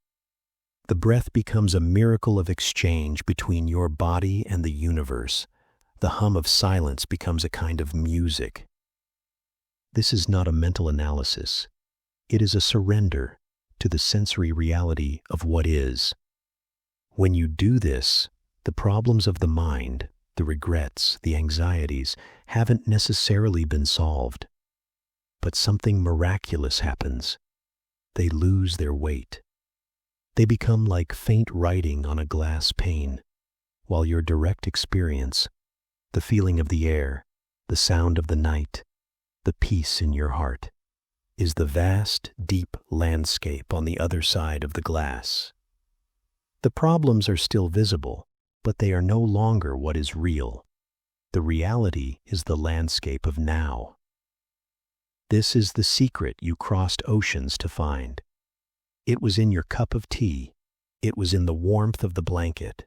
Speaker 1: The breath becomes a miracle of exchange between your body and the universe. The hum of silence becomes a kind of music. This is not a mental analysis. It is a surrender to the sensory reality of what is. When you do this, the problems of the mind, the regrets, the anxieties, haven't necessarily been solved. But something miraculous happens. They lose their weight. They become like faint writing on a glass pane, while your direct experience, the feeling of the air, the sound of the night, the peace in your heart, is the vast, deep landscape on the other side of the glass. The problems are still visible, but they are no longer what is real. The reality is the landscape of now. This is the secret you crossed oceans to find. It was in your cup of tea. It was in the warmth of the blanket.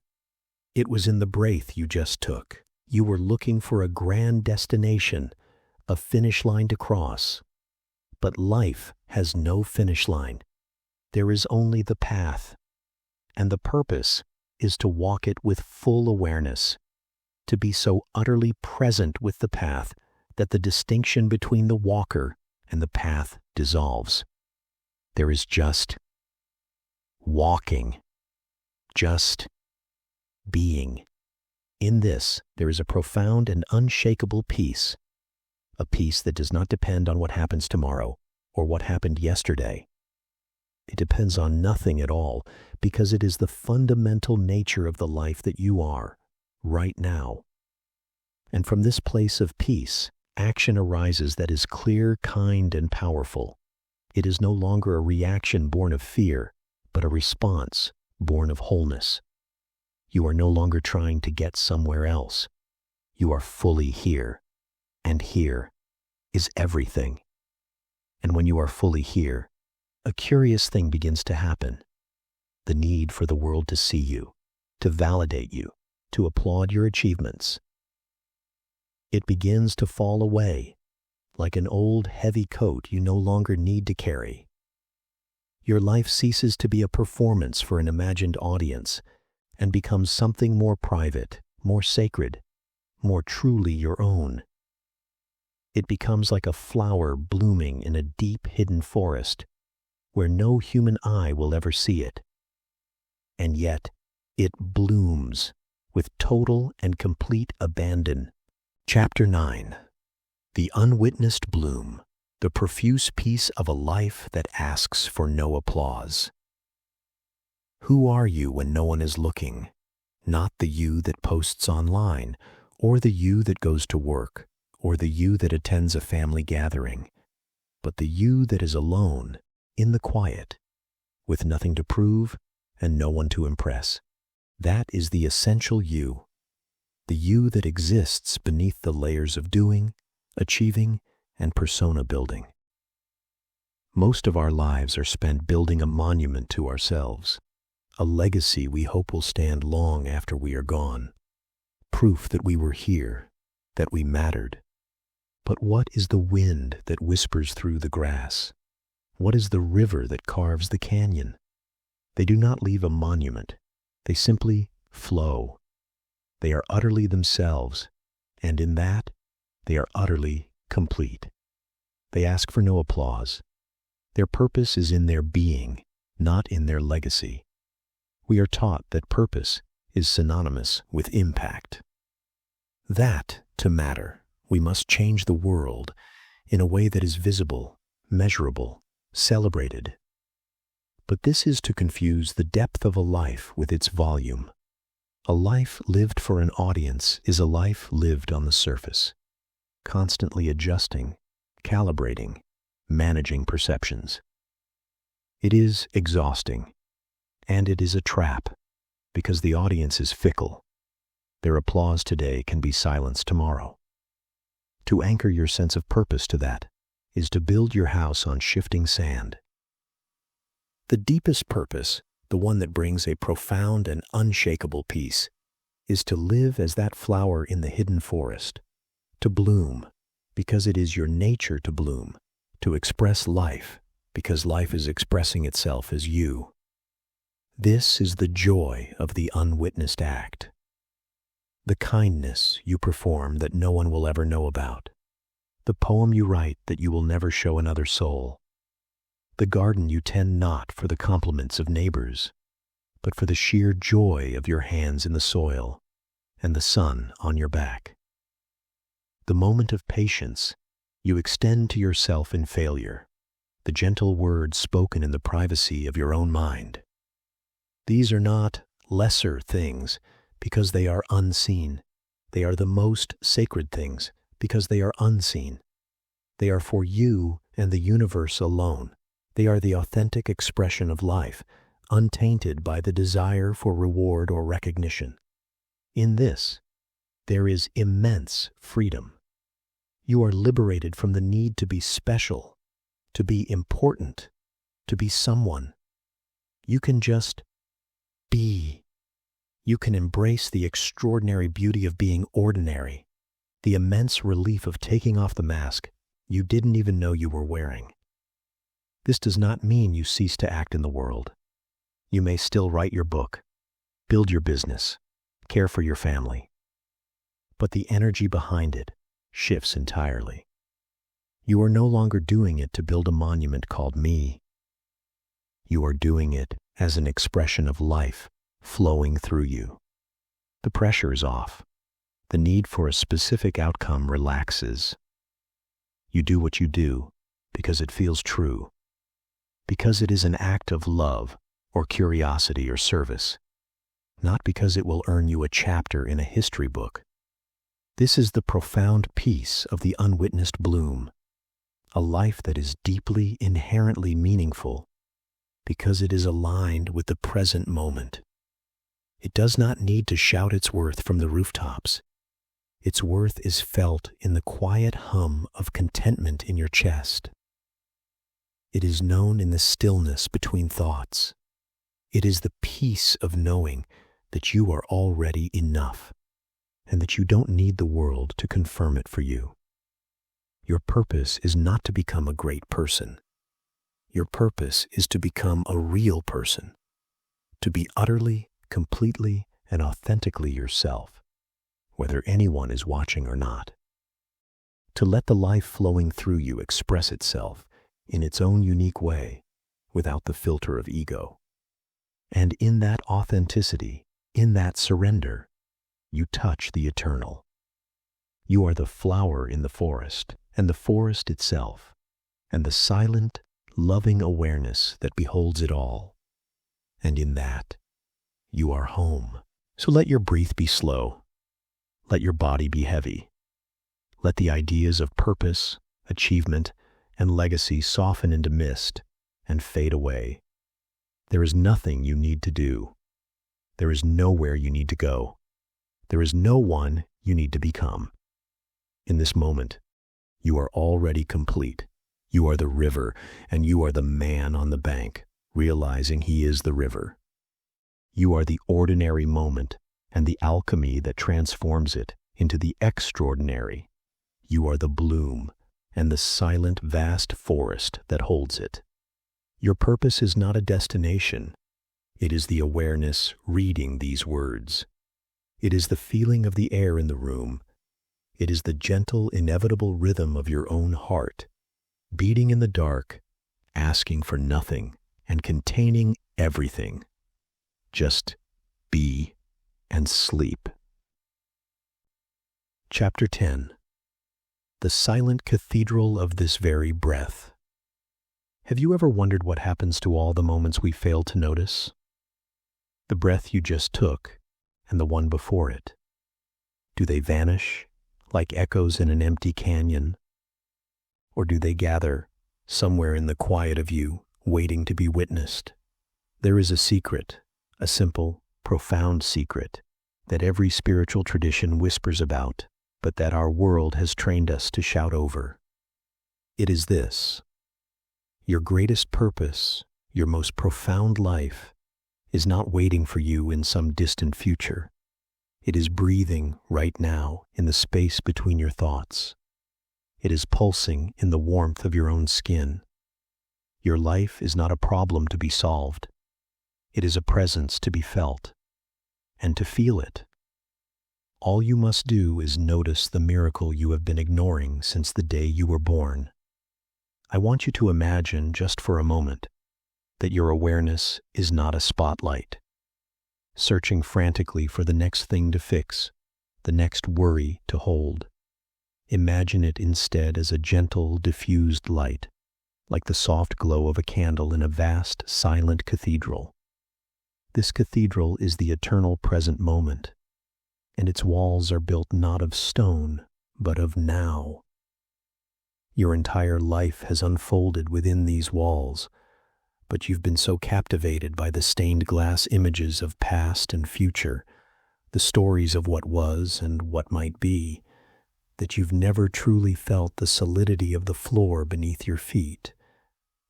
Speaker 1: It was in the breath you just took. You were looking for a grand destination, a finish line to cross. But life has no finish line. There is only the path. And the purpose is to walk it with full awareness, to be so utterly present with the path that the distinction between the walker and the path dissolves. There is just walking, just being. In this, there is a profound and unshakable peace, a peace that does not depend on what happens tomorrow or what happened yesterday. It depends on nothing at all, because it is the fundamental nature of the life that you are, right now. And from this place of peace, action arises that is clear, kind, and powerful. It is no longer a reaction born of fear, but a response born of wholeness. You are no longer trying to get somewhere else. You are fully here, and here is everything. And when you are fully here, a curious thing begins to happen. The need for the world to see you, to validate you, to applaud your achievements. It begins to fall away, like an old heavy coat you no longer need to carry. Your life ceases to be a performance for an imagined audience and becomes something more private, more sacred, more truly your own. It becomes like a flower blooming in a deep hidden forest where no human eye will ever see it. And yet, it blooms with total and complete abandon. Chapter 9. The Unwitnessed Bloom, the profuse peace of a life that asks for no applause. Who are you when no one is looking? Not the you that posts online, or the you that goes to work, or the you that attends a family gathering, but the you that is alone, in the quiet, with nothing to prove and no one to impress. That is the essential you, the you that exists beneath the layers of doing, achieving, and persona building. Most of our lives are spent building a monument to ourselves, a legacy we hope will stand long after we are gone, proof that we were here, that we mattered. But what is the wind that whispers through the grass? What is the river that carves the canyon? They do not leave a monument. They simply flow. They are utterly themselves, and in that, they are utterly complete. They ask for no applause. Their purpose is in their being, not in their legacy. We are taught that purpose is synonymous with impact. That, to matter, we must change the world in a way that is visible, measurable, celebrated. But this is to confuse the depth of a life with its volume. A life lived for an audience is a life lived on the surface, constantly adjusting, calibrating, managing perceptions. It is exhausting, and it is a trap, because the audience is fickle. Their applause today can be silenced tomorrow. To anchor your sense of purpose to that is to build your house on shifting sand. The deepest purpose, the one that brings a profound and unshakable peace, is to live as that flower in the hidden forest, to bloom because it is your nature to bloom, to express life because life is expressing itself as you. This is the joy of the unwitnessed act, the kindness you perform that no one will ever know about, the poem you write that you will never show another soul, the garden you tend not for the compliments of neighbors, but for the sheer joy of your hands in the soil and the sun on your back. The moment of patience you extend to yourself in failure, the gentle words spoken in the privacy of your own mind. These are not lesser things because they are unseen. They are the most sacred things because they are unseen. They are for you and the universe alone. They are the authentic expression of life, untainted by the desire for reward or recognition. In this, there is immense freedom. You are liberated from the need to be special, to be important, to be someone. You can just be. You can embrace the extraordinary beauty of being ordinary, the immense relief of taking off the mask you didn't even know you were wearing. This does not mean you cease to act in the world. You may still write your book, build your business, care for your family. But the energy behind it shifts entirely. You are no longer doing it to build a monument called me. You are doing it as an expression of life flowing through you. The pressure is off. The need for a specific outcome relaxes. You do what you do because it feels true, because it is an act of love or curiosity or service, not because it will earn you a chapter in a history book. This is the profound peace of the unwitnessed bloom, a life that is deeply, inherently meaningful because it is aligned with the present moment. It does not need to shout its worth from the rooftops. Its worth is felt in the quiet hum of contentment in your chest. It is known in the stillness between thoughts. It is the peace of knowing that you are already enough and that you don't need the world to confirm it for you. Your purpose is not to become a great person. Your purpose is to become a real person, to be utterly, completely, and authentically yourself, whether anyone is watching or not. To let the life flowing through you express itself in its own unique way, without the filter of ego. And in that authenticity, in that surrender, you touch the eternal. You are the flower in the forest, and the forest itself, and the silent, loving awareness that beholds it all. And in that, you are home. So let your breath be slow. Let your body be heavy. Let the ideas of purpose, achievement, and legacy soften into mist and fade away. There is nothing you need to do. There is nowhere you need to go. There is no one you need to become. In this moment, you are already complete. You are the river, and you are the man on the bank, realizing he is the river. You are the ordinary moment and the alchemy that transforms it into the extraordinary. You are the bloom and the silent, vast forest that holds it. Your purpose is not a destination. It is the awareness reading these words. It is the feeling of the air in the room. It is the gentle, inevitable rhythm of your own heart, beating in the dark, asking for nothing, and containing everything. Just be and sleep. Chapter 10. The silent cathedral of this very breath. Have you ever wondered what happens to all the moments we fail to notice? The breath you just took and the one before it. Do they vanish like echoes in an empty canyon? Or do they gather somewhere in the quiet of you, waiting to be witnessed? There is a secret, a simple, profound secret that every spiritual tradition whispers about, but that our world has trained us to shout over. It is this: your greatest purpose, your most profound life, is not waiting for you in some distant future. It is breathing right now in the space between your thoughts. It is pulsing in the warmth of your own skin. Your life is not a problem to be solved. It is a presence to be felt, and to feel it. All you must do is notice the miracle you have been ignoring since the day you were born. I want you to imagine, just for a moment, that your awareness is not a spotlight, searching frantically for the next thing to fix, the next worry to hold. Imagine it instead as a gentle, diffused light, like the soft glow of a candle in a vast, silent cathedral. This cathedral is the eternal present moment, and its walls are built not of stone, but of now. Your entire life has unfolded within these walls, but you've been so captivated by the stained glass images of past and future, the stories of what was and what might be, that you've never truly felt the solidity of the floor beneath your feet.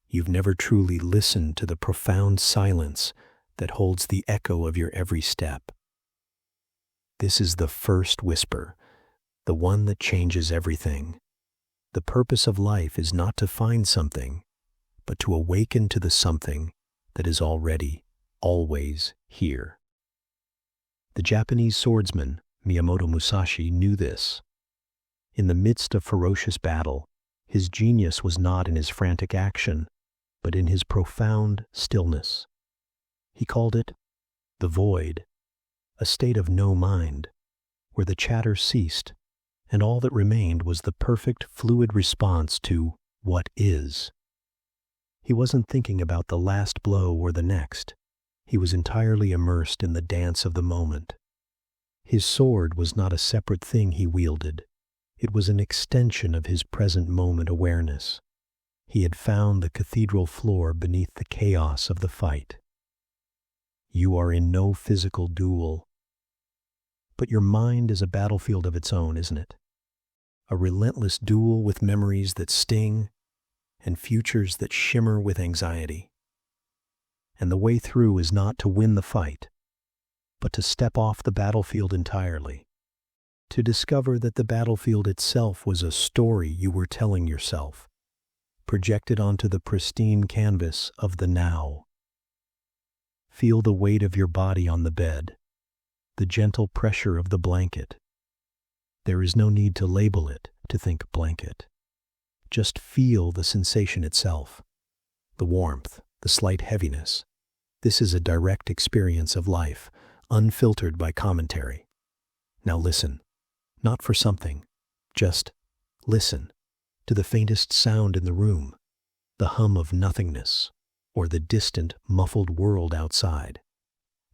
Speaker 1: You've never truly listened to the profound silence that holds the echo of your every step. This is the first whisper, the one that changes everything. The purpose of life is not to find something, but to awaken to the something that is already, always here. The Japanese swordsman Miyamoto Musashi knew this. In the midst of ferocious battle, his genius was not in his frantic action, but in his profound stillness. He called it the void, a state of no mind, where the chatter ceased, and all that remained was the perfect fluid response to what is. He wasn't thinking about the last blow or the next. He was entirely immersed in the dance of the moment. His sword was not a separate thing he wielded. It was an extension of his present moment awareness. He had found the cathedral floor beneath the chaos of the fight. You are in no physical duel, but your mind is a battlefield of its own, isn't it? A relentless duel with memories that sting and futures that shimmer with anxiety. And the way through is not to win the fight, but to step off the battlefield entirely, to discover that the battlefield itself was a story you were telling yourself, projected onto the pristine canvas of the now. Feel the weight of your body on the bed, the gentle pressure of the blanket. There is no need to label it, to think blanket. Just feel the sensation itself, the warmth, the slight heaviness. This is a direct experience of life, unfiltered by commentary. Now listen, not for something, just listen to the faintest sound in the room, the hum of nothingness, or the distant, muffled world outside.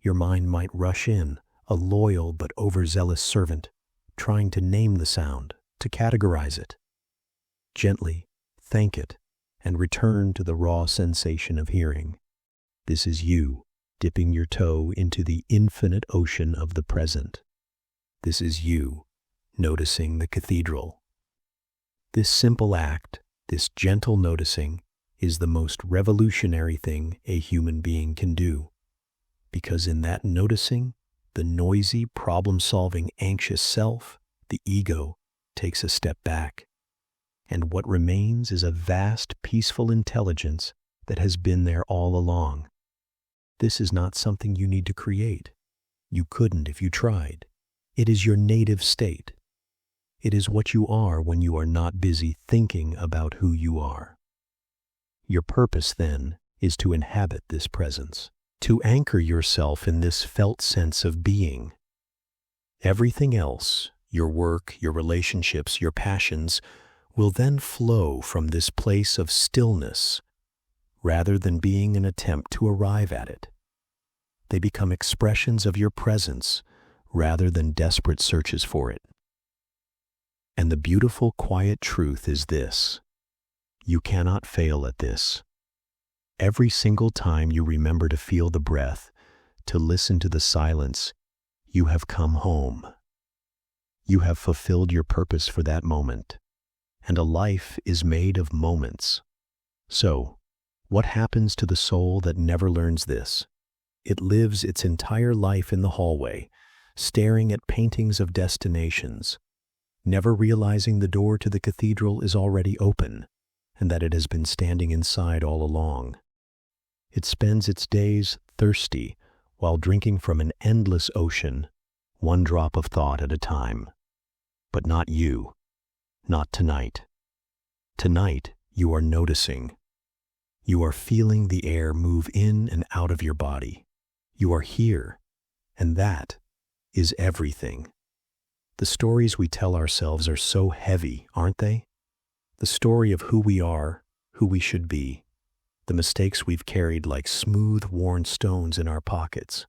Speaker 1: Your mind might rush in, a loyal but overzealous servant, trying to name the sound, to categorize it. Gently thank it and return to the raw sensation of hearing. This is you dipping your toe into the infinite ocean of the present. This is you noticing the cathedral. This simple act, this gentle noticing, is the most revolutionary thing a human being can do. Because in that noticing, the noisy, problem-solving, anxious self, the ego, takes a step back. And what remains is a vast, peaceful intelligence that has been there all along. This is not something you need to create. You couldn't if you tried. It is your native state. It is what you are when you are not busy thinking about who you are. Your purpose, then, is to inhabit this presence, to anchor yourself in this felt sense of being. Everything else, your work, your relationships, your passions, will then flow from this place of stillness, rather than being an attempt to arrive at it. They become expressions of your presence, rather than desperate searches for it. And the beautiful, quiet truth is this: you cannot fail at this. Every single time you remember to feel the breath, to listen to the silence, you have come home. You have fulfilled your purpose for that moment, and a life is made of moments. So, what happens to the soul that never learns this? It lives its entire life in the hallway, staring at paintings of destinations, never realizing the door to the cathedral is already open, and that it has been standing inside all along. It spends its days thirsty while drinking from an endless ocean, one drop of thought at a time. But not you, not tonight. Tonight, you are noticing. You are feeling the air move in and out of your body. You are here, and that is everything. The stories we tell ourselves are so heavy, aren't they? The story of who we are, who we should be, the mistakes we've carried like smooth, worn stones in our pockets.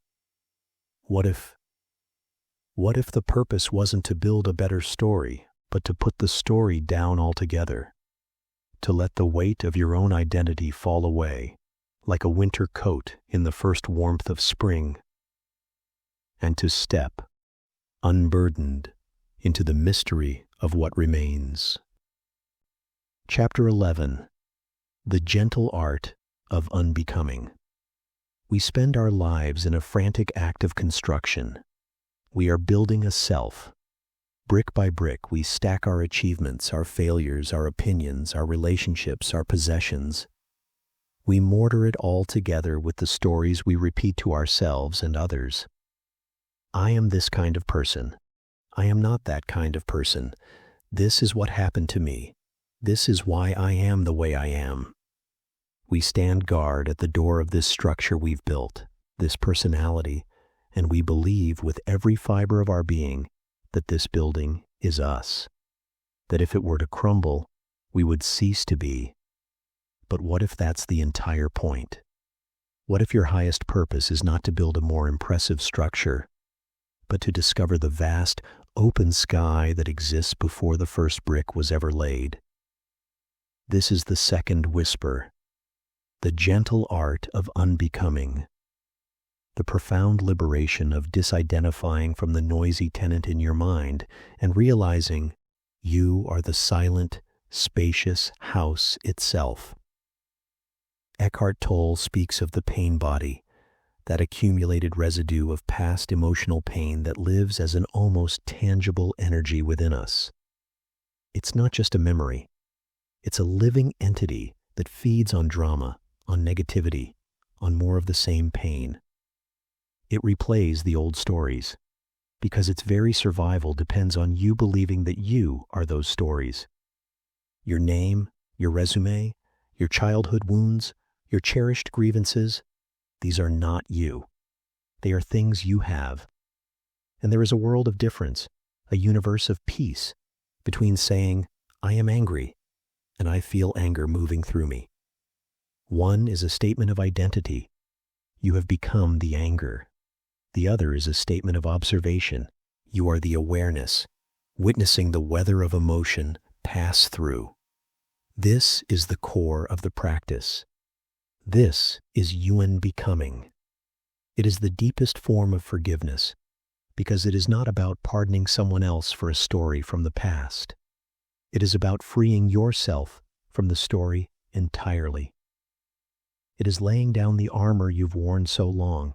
Speaker 1: What if the purpose wasn't to build a better story, but to put the story down altogether? To let the weight of your own identity fall away, like a winter coat in the first warmth of spring, and to step, unburdened, into the mystery of what remains. Chapter 11. The Gentle Art of Unbecoming. We spend our lives in a frantic act of construction. We are building a self. Brick by brick, we stack our achievements, our failures, our opinions, our relationships, our possessions. We mortar it all together with the stories we repeat to ourselves and others. I am this kind of person. I am not that kind of person. This is what happened to me. This is why I am the way I am. We stand guard at the door of this structure we've built, this personality, and we believe with every fiber of our being that this building is us. That if it were to crumble, we would cease to be. But what if that's the entire point? What if your highest purpose is not to build a more impressive structure, but to discover the vast, open sky that exists before the first brick was ever laid? This is the second whisper, the gentle art of unbecoming, the profound liberation of disidentifying from the noisy tenant in your mind and realizing you are the silent, spacious house itself. Eckhart Tolle speaks of the pain body, that accumulated residue of past emotional pain that lives as an almost tangible energy within us. It's not just a memory. It's a living entity that feeds on drama, on negativity, on more of the same pain. It replays the old stories, because its very survival depends on you believing that you are those stories. Your name, your resume, your childhood wounds, your cherished grievances, these are not you. They are things you have. And there is a world of difference, a universe of peace, between saying, I am angry, and I feel anger moving through me. One is a statement of identity. You have become the anger. The other is a statement of observation. You are the awareness, witnessing the weather of emotion pass through. This is the core of the practice. This is you becoming. It is the deepest form of forgiveness, because it is not about pardoning someone else for a story from the past. It is about freeing yourself from the story entirely. It is laying down the armor you've worn so long.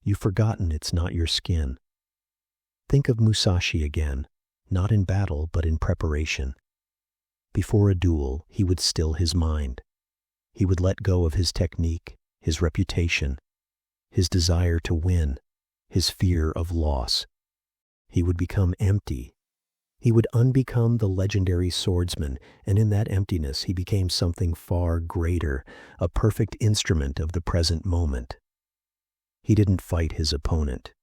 Speaker 1: You've forgotten it's not your skin. Think of Musashi again, not in battle but in preparation. Before a duel, he would still his mind. He would let go of his technique, his reputation, his desire to win, his fear of loss. He would become empty. He would unbecome the legendary swordsman, and in that emptiness he became something far greater, a perfect instrument of the present moment. He didn't fight his opponent.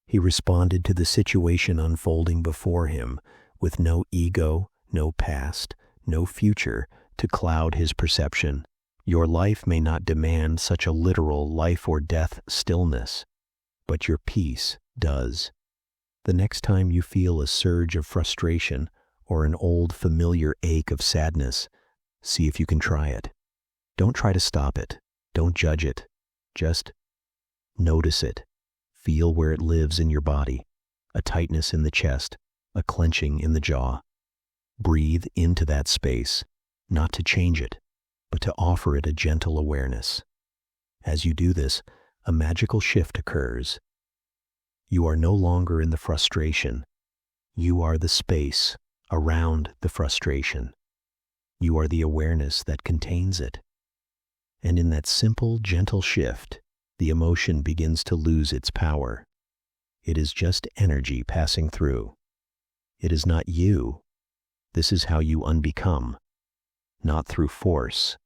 Speaker 1: He responded to the situation unfolding before him with no ego, no past, no future to cloud his perception. Your life may not demand such a literal life or death stillness, but your peace does. The next time you feel a surge of frustration or an old familiar ache of sadness, see if you can try it. Don't try to stop it. Don't judge it. Just notice it. Feel where it lives in your body, a tightness in the chest, a clenching in the jaw. Breathe into that space, not to change it, but to offer it a gentle awareness. As you do this, a magical shift occurs. You are no longer in the frustration. You are the space around the frustration. You are the awareness that contains it. And in that simple, gentle shift, the emotion begins to lose its power. It is just energy passing through. It is not you. This is how you unbecome, not through force,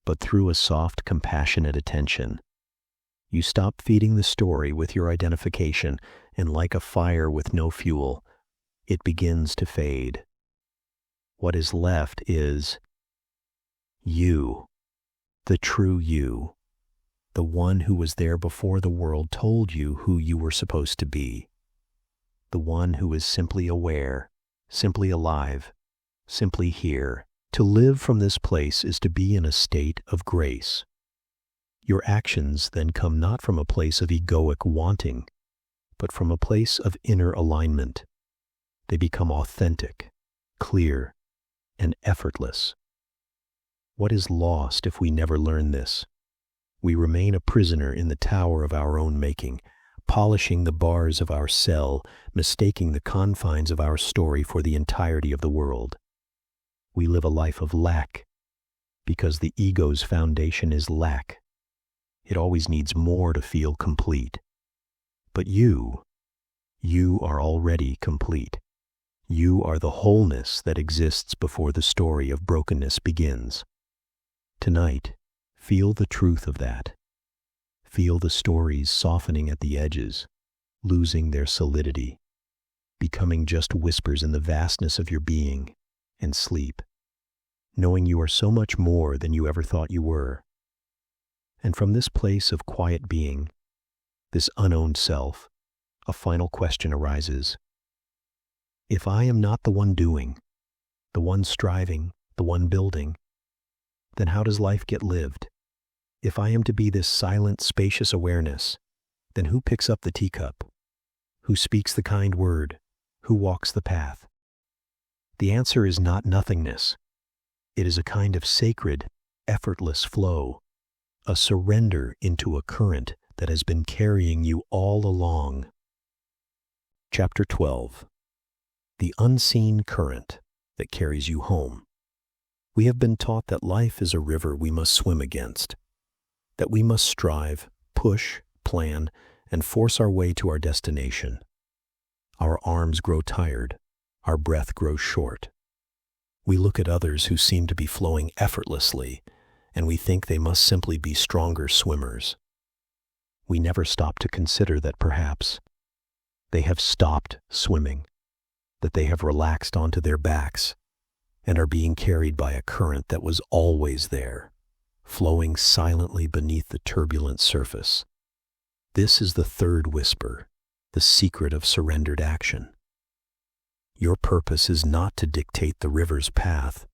Speaker 1: but through a soft, compassionate attention. You stop feeding the story with your identification, and like a fire with no fuel, it begins to fade. What is left is you, the true you, the one who was there before the world told you who you were supposed to be, the one who is simply aware, simply alive, simply here. To live from this place is to be in a state of grace. Your actions then come not from a place of egoic wanting, but from a place of inner alignment. They become authentic, clear, and effortless. What is lost if we never learn this? We remain a prisoner in the tower of our own making, polishing the bars of our cell, mistaking the confines of our story for the entirety of the world. We live a life of lack, because the ego's foundation is lack. It always needs more to feel complete. But you are already complete. You are the wholeness that exists before the story of brokenness begins. Tonight, feel the truth of that. Feel the stories softening at the edges, losing their solidity, becoming just whispers in the vastness of your being, and sleep, knowing you are so much more than you ever thought you were. And from this place of quiet being, this unowned self, a final question arises. If I am not the one doing, the one striving, the one building, then how does life get lived? If I am to be this silent, spacious awareness, then who picks up the teacup? Who speaks the kind word? Who walks the path? The answer is not nothingness. It is a kind of sacred, effortless flow, a surrender into a current that has been carrying you all along. Chapter 12. The unseen current that carries you home. We have been taught that life is a river we must swim against, that we must strive, push, plan, and force our way to our destination. Our arms grow tired, our breath grows short. We look at others who seem to be flowing effortlessly, and we think they must simply be stronger swimmers. We never stop to consider that perhaps they have stopped swimming, that they have relaxed onto their backs, and are being carried by a current that was always there, flowing silently beneath the turbulent surface. This is the third whisper, the secret of surrendered action. Your purpose is not to dictate the river's path,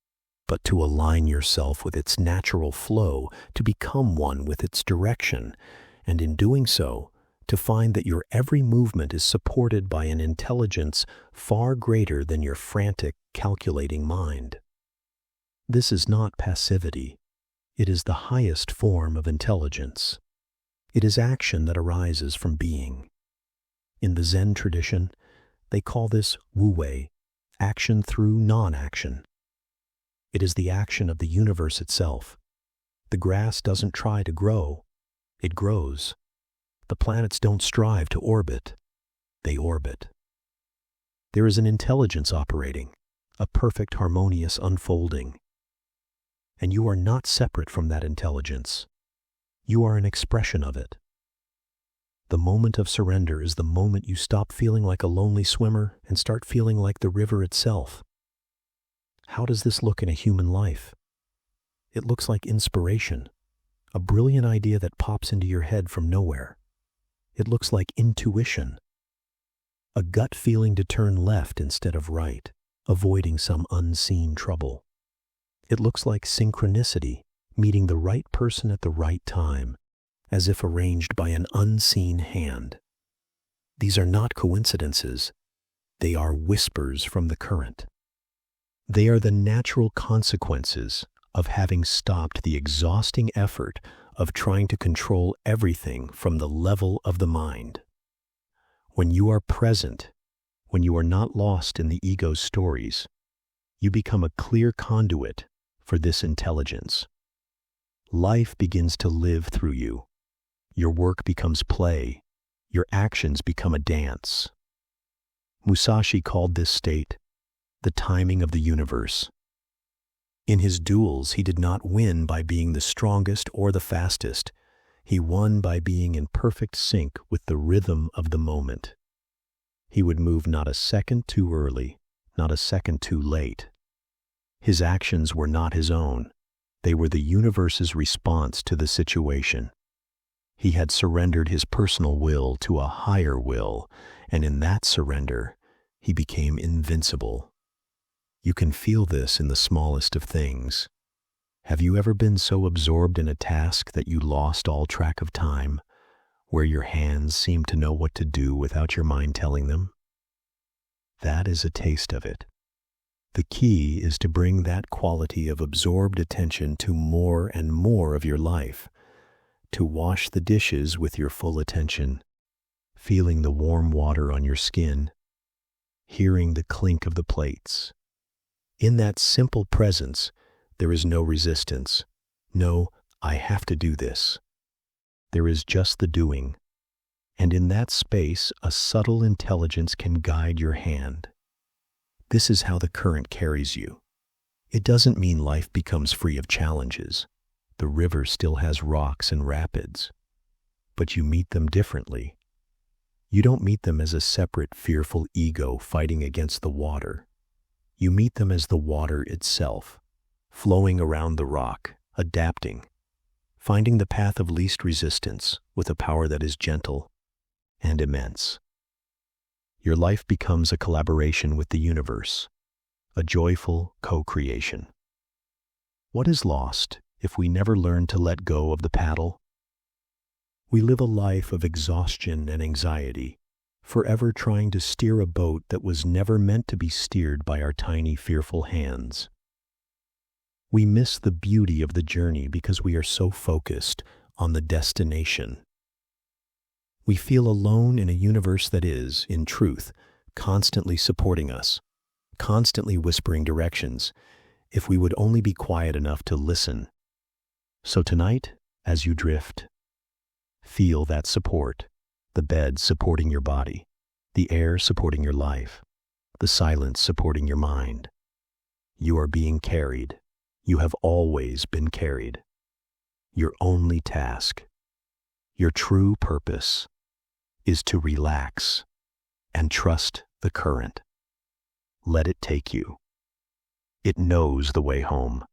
Speaker 1: but to align yourself with its natural flow, to become one with its direction, and in doing so, to find that your every movement is supported by an intelligence far greater than your frantic, calculating mind. This is not passivity. It is the highest form of intelligence. It is action that arises from being. In the Zen tradition, they call this wu-wei, action through non-action. It is the action of the universe itself. The grass doesn't try to grow, it grows. The planets don't strive to orbit, they orbit. There is an intelligence operating, a perfect harmonious unfolding. And you are not separate from that intelligence. You are an expression of it. The moment of surrender is the moment you stop feeling like a lonely swimmer and start feeling like the river itself. How does this look in a human life? It looks like inspiration, a brilliant idea that pops into your head from nowhere. It looks like intuition, a gut feeling to turn left instead of right, avoiding some unseen trouble. It looks like synchronicity, meeting the right person at the right time, as if arranged by an unseen hand. These are not coincidences. They are whispers from the current. They are the natural consequences of having stopped the exhausting effort of trying to control everything from the level of the mind. When you are present, when you are not lost in the ego's stories, you become a clear conduit for this intelligence. Life begins to live through you. Your work becomes play. Your actions become a dance. Musashi called this state the timing of the universe. In his duels, he did not win by being the strongest or the fastest. He won by being in perfect sync with the rhythm of the moment. He would move not a second too early, not a second too late. His actions were not his own. They were the universe's response to the situation. He had surrendered his personal will to a higher will, and in that surrender, he became invincible. You can feel this in the smallest of things. Have you ever been so absorbed in a task that you lost all track of time, where your hands seemed to know what to do without your mind telling them? That is a taste of it. The key is to bring that quality of absorbed attention to more and more of your life, to wash the dishes with your full attention, feeling the warm water on your skin, hearing the clink of the plates. In that simple presence, there is no resistance, no, I have to do this. There is just the doing, and in that space, a subtle intelligence can guide your hand. This is how the current carries you. It doesn't mean life becomes free of challenges. The river still has rocks and rapids, but you meet them differently. You don't meet them as a separate, fearful ego fighting against the water. You meet them as the water itself, flowing around the rock, adapting, finding the path of least resistance with a power that is gentle and immense. Your life becomes a collaboration with the universe, a joyful co-creation. What is lost if we never learn to let go of the paddle? We live a life of exhaustion and anxiety, forever trying to steer a boat that was never meant to be steered by our tiny, fearful hands. We miss the beauty of the journey because we are so focused on the destination. We feel alone in a universe that is, in truth, constantly supporting us, constantly whispering directions, if we would only be quiet enough to listen. So tonight, as you drift, feel that support, the bed supporting your body, the air supporting your life, the silence supporting your mind. You are being carried. You have always been carried. Your only task, your true purpose, is to relax and trust the current. Let it take you. It knows the way home.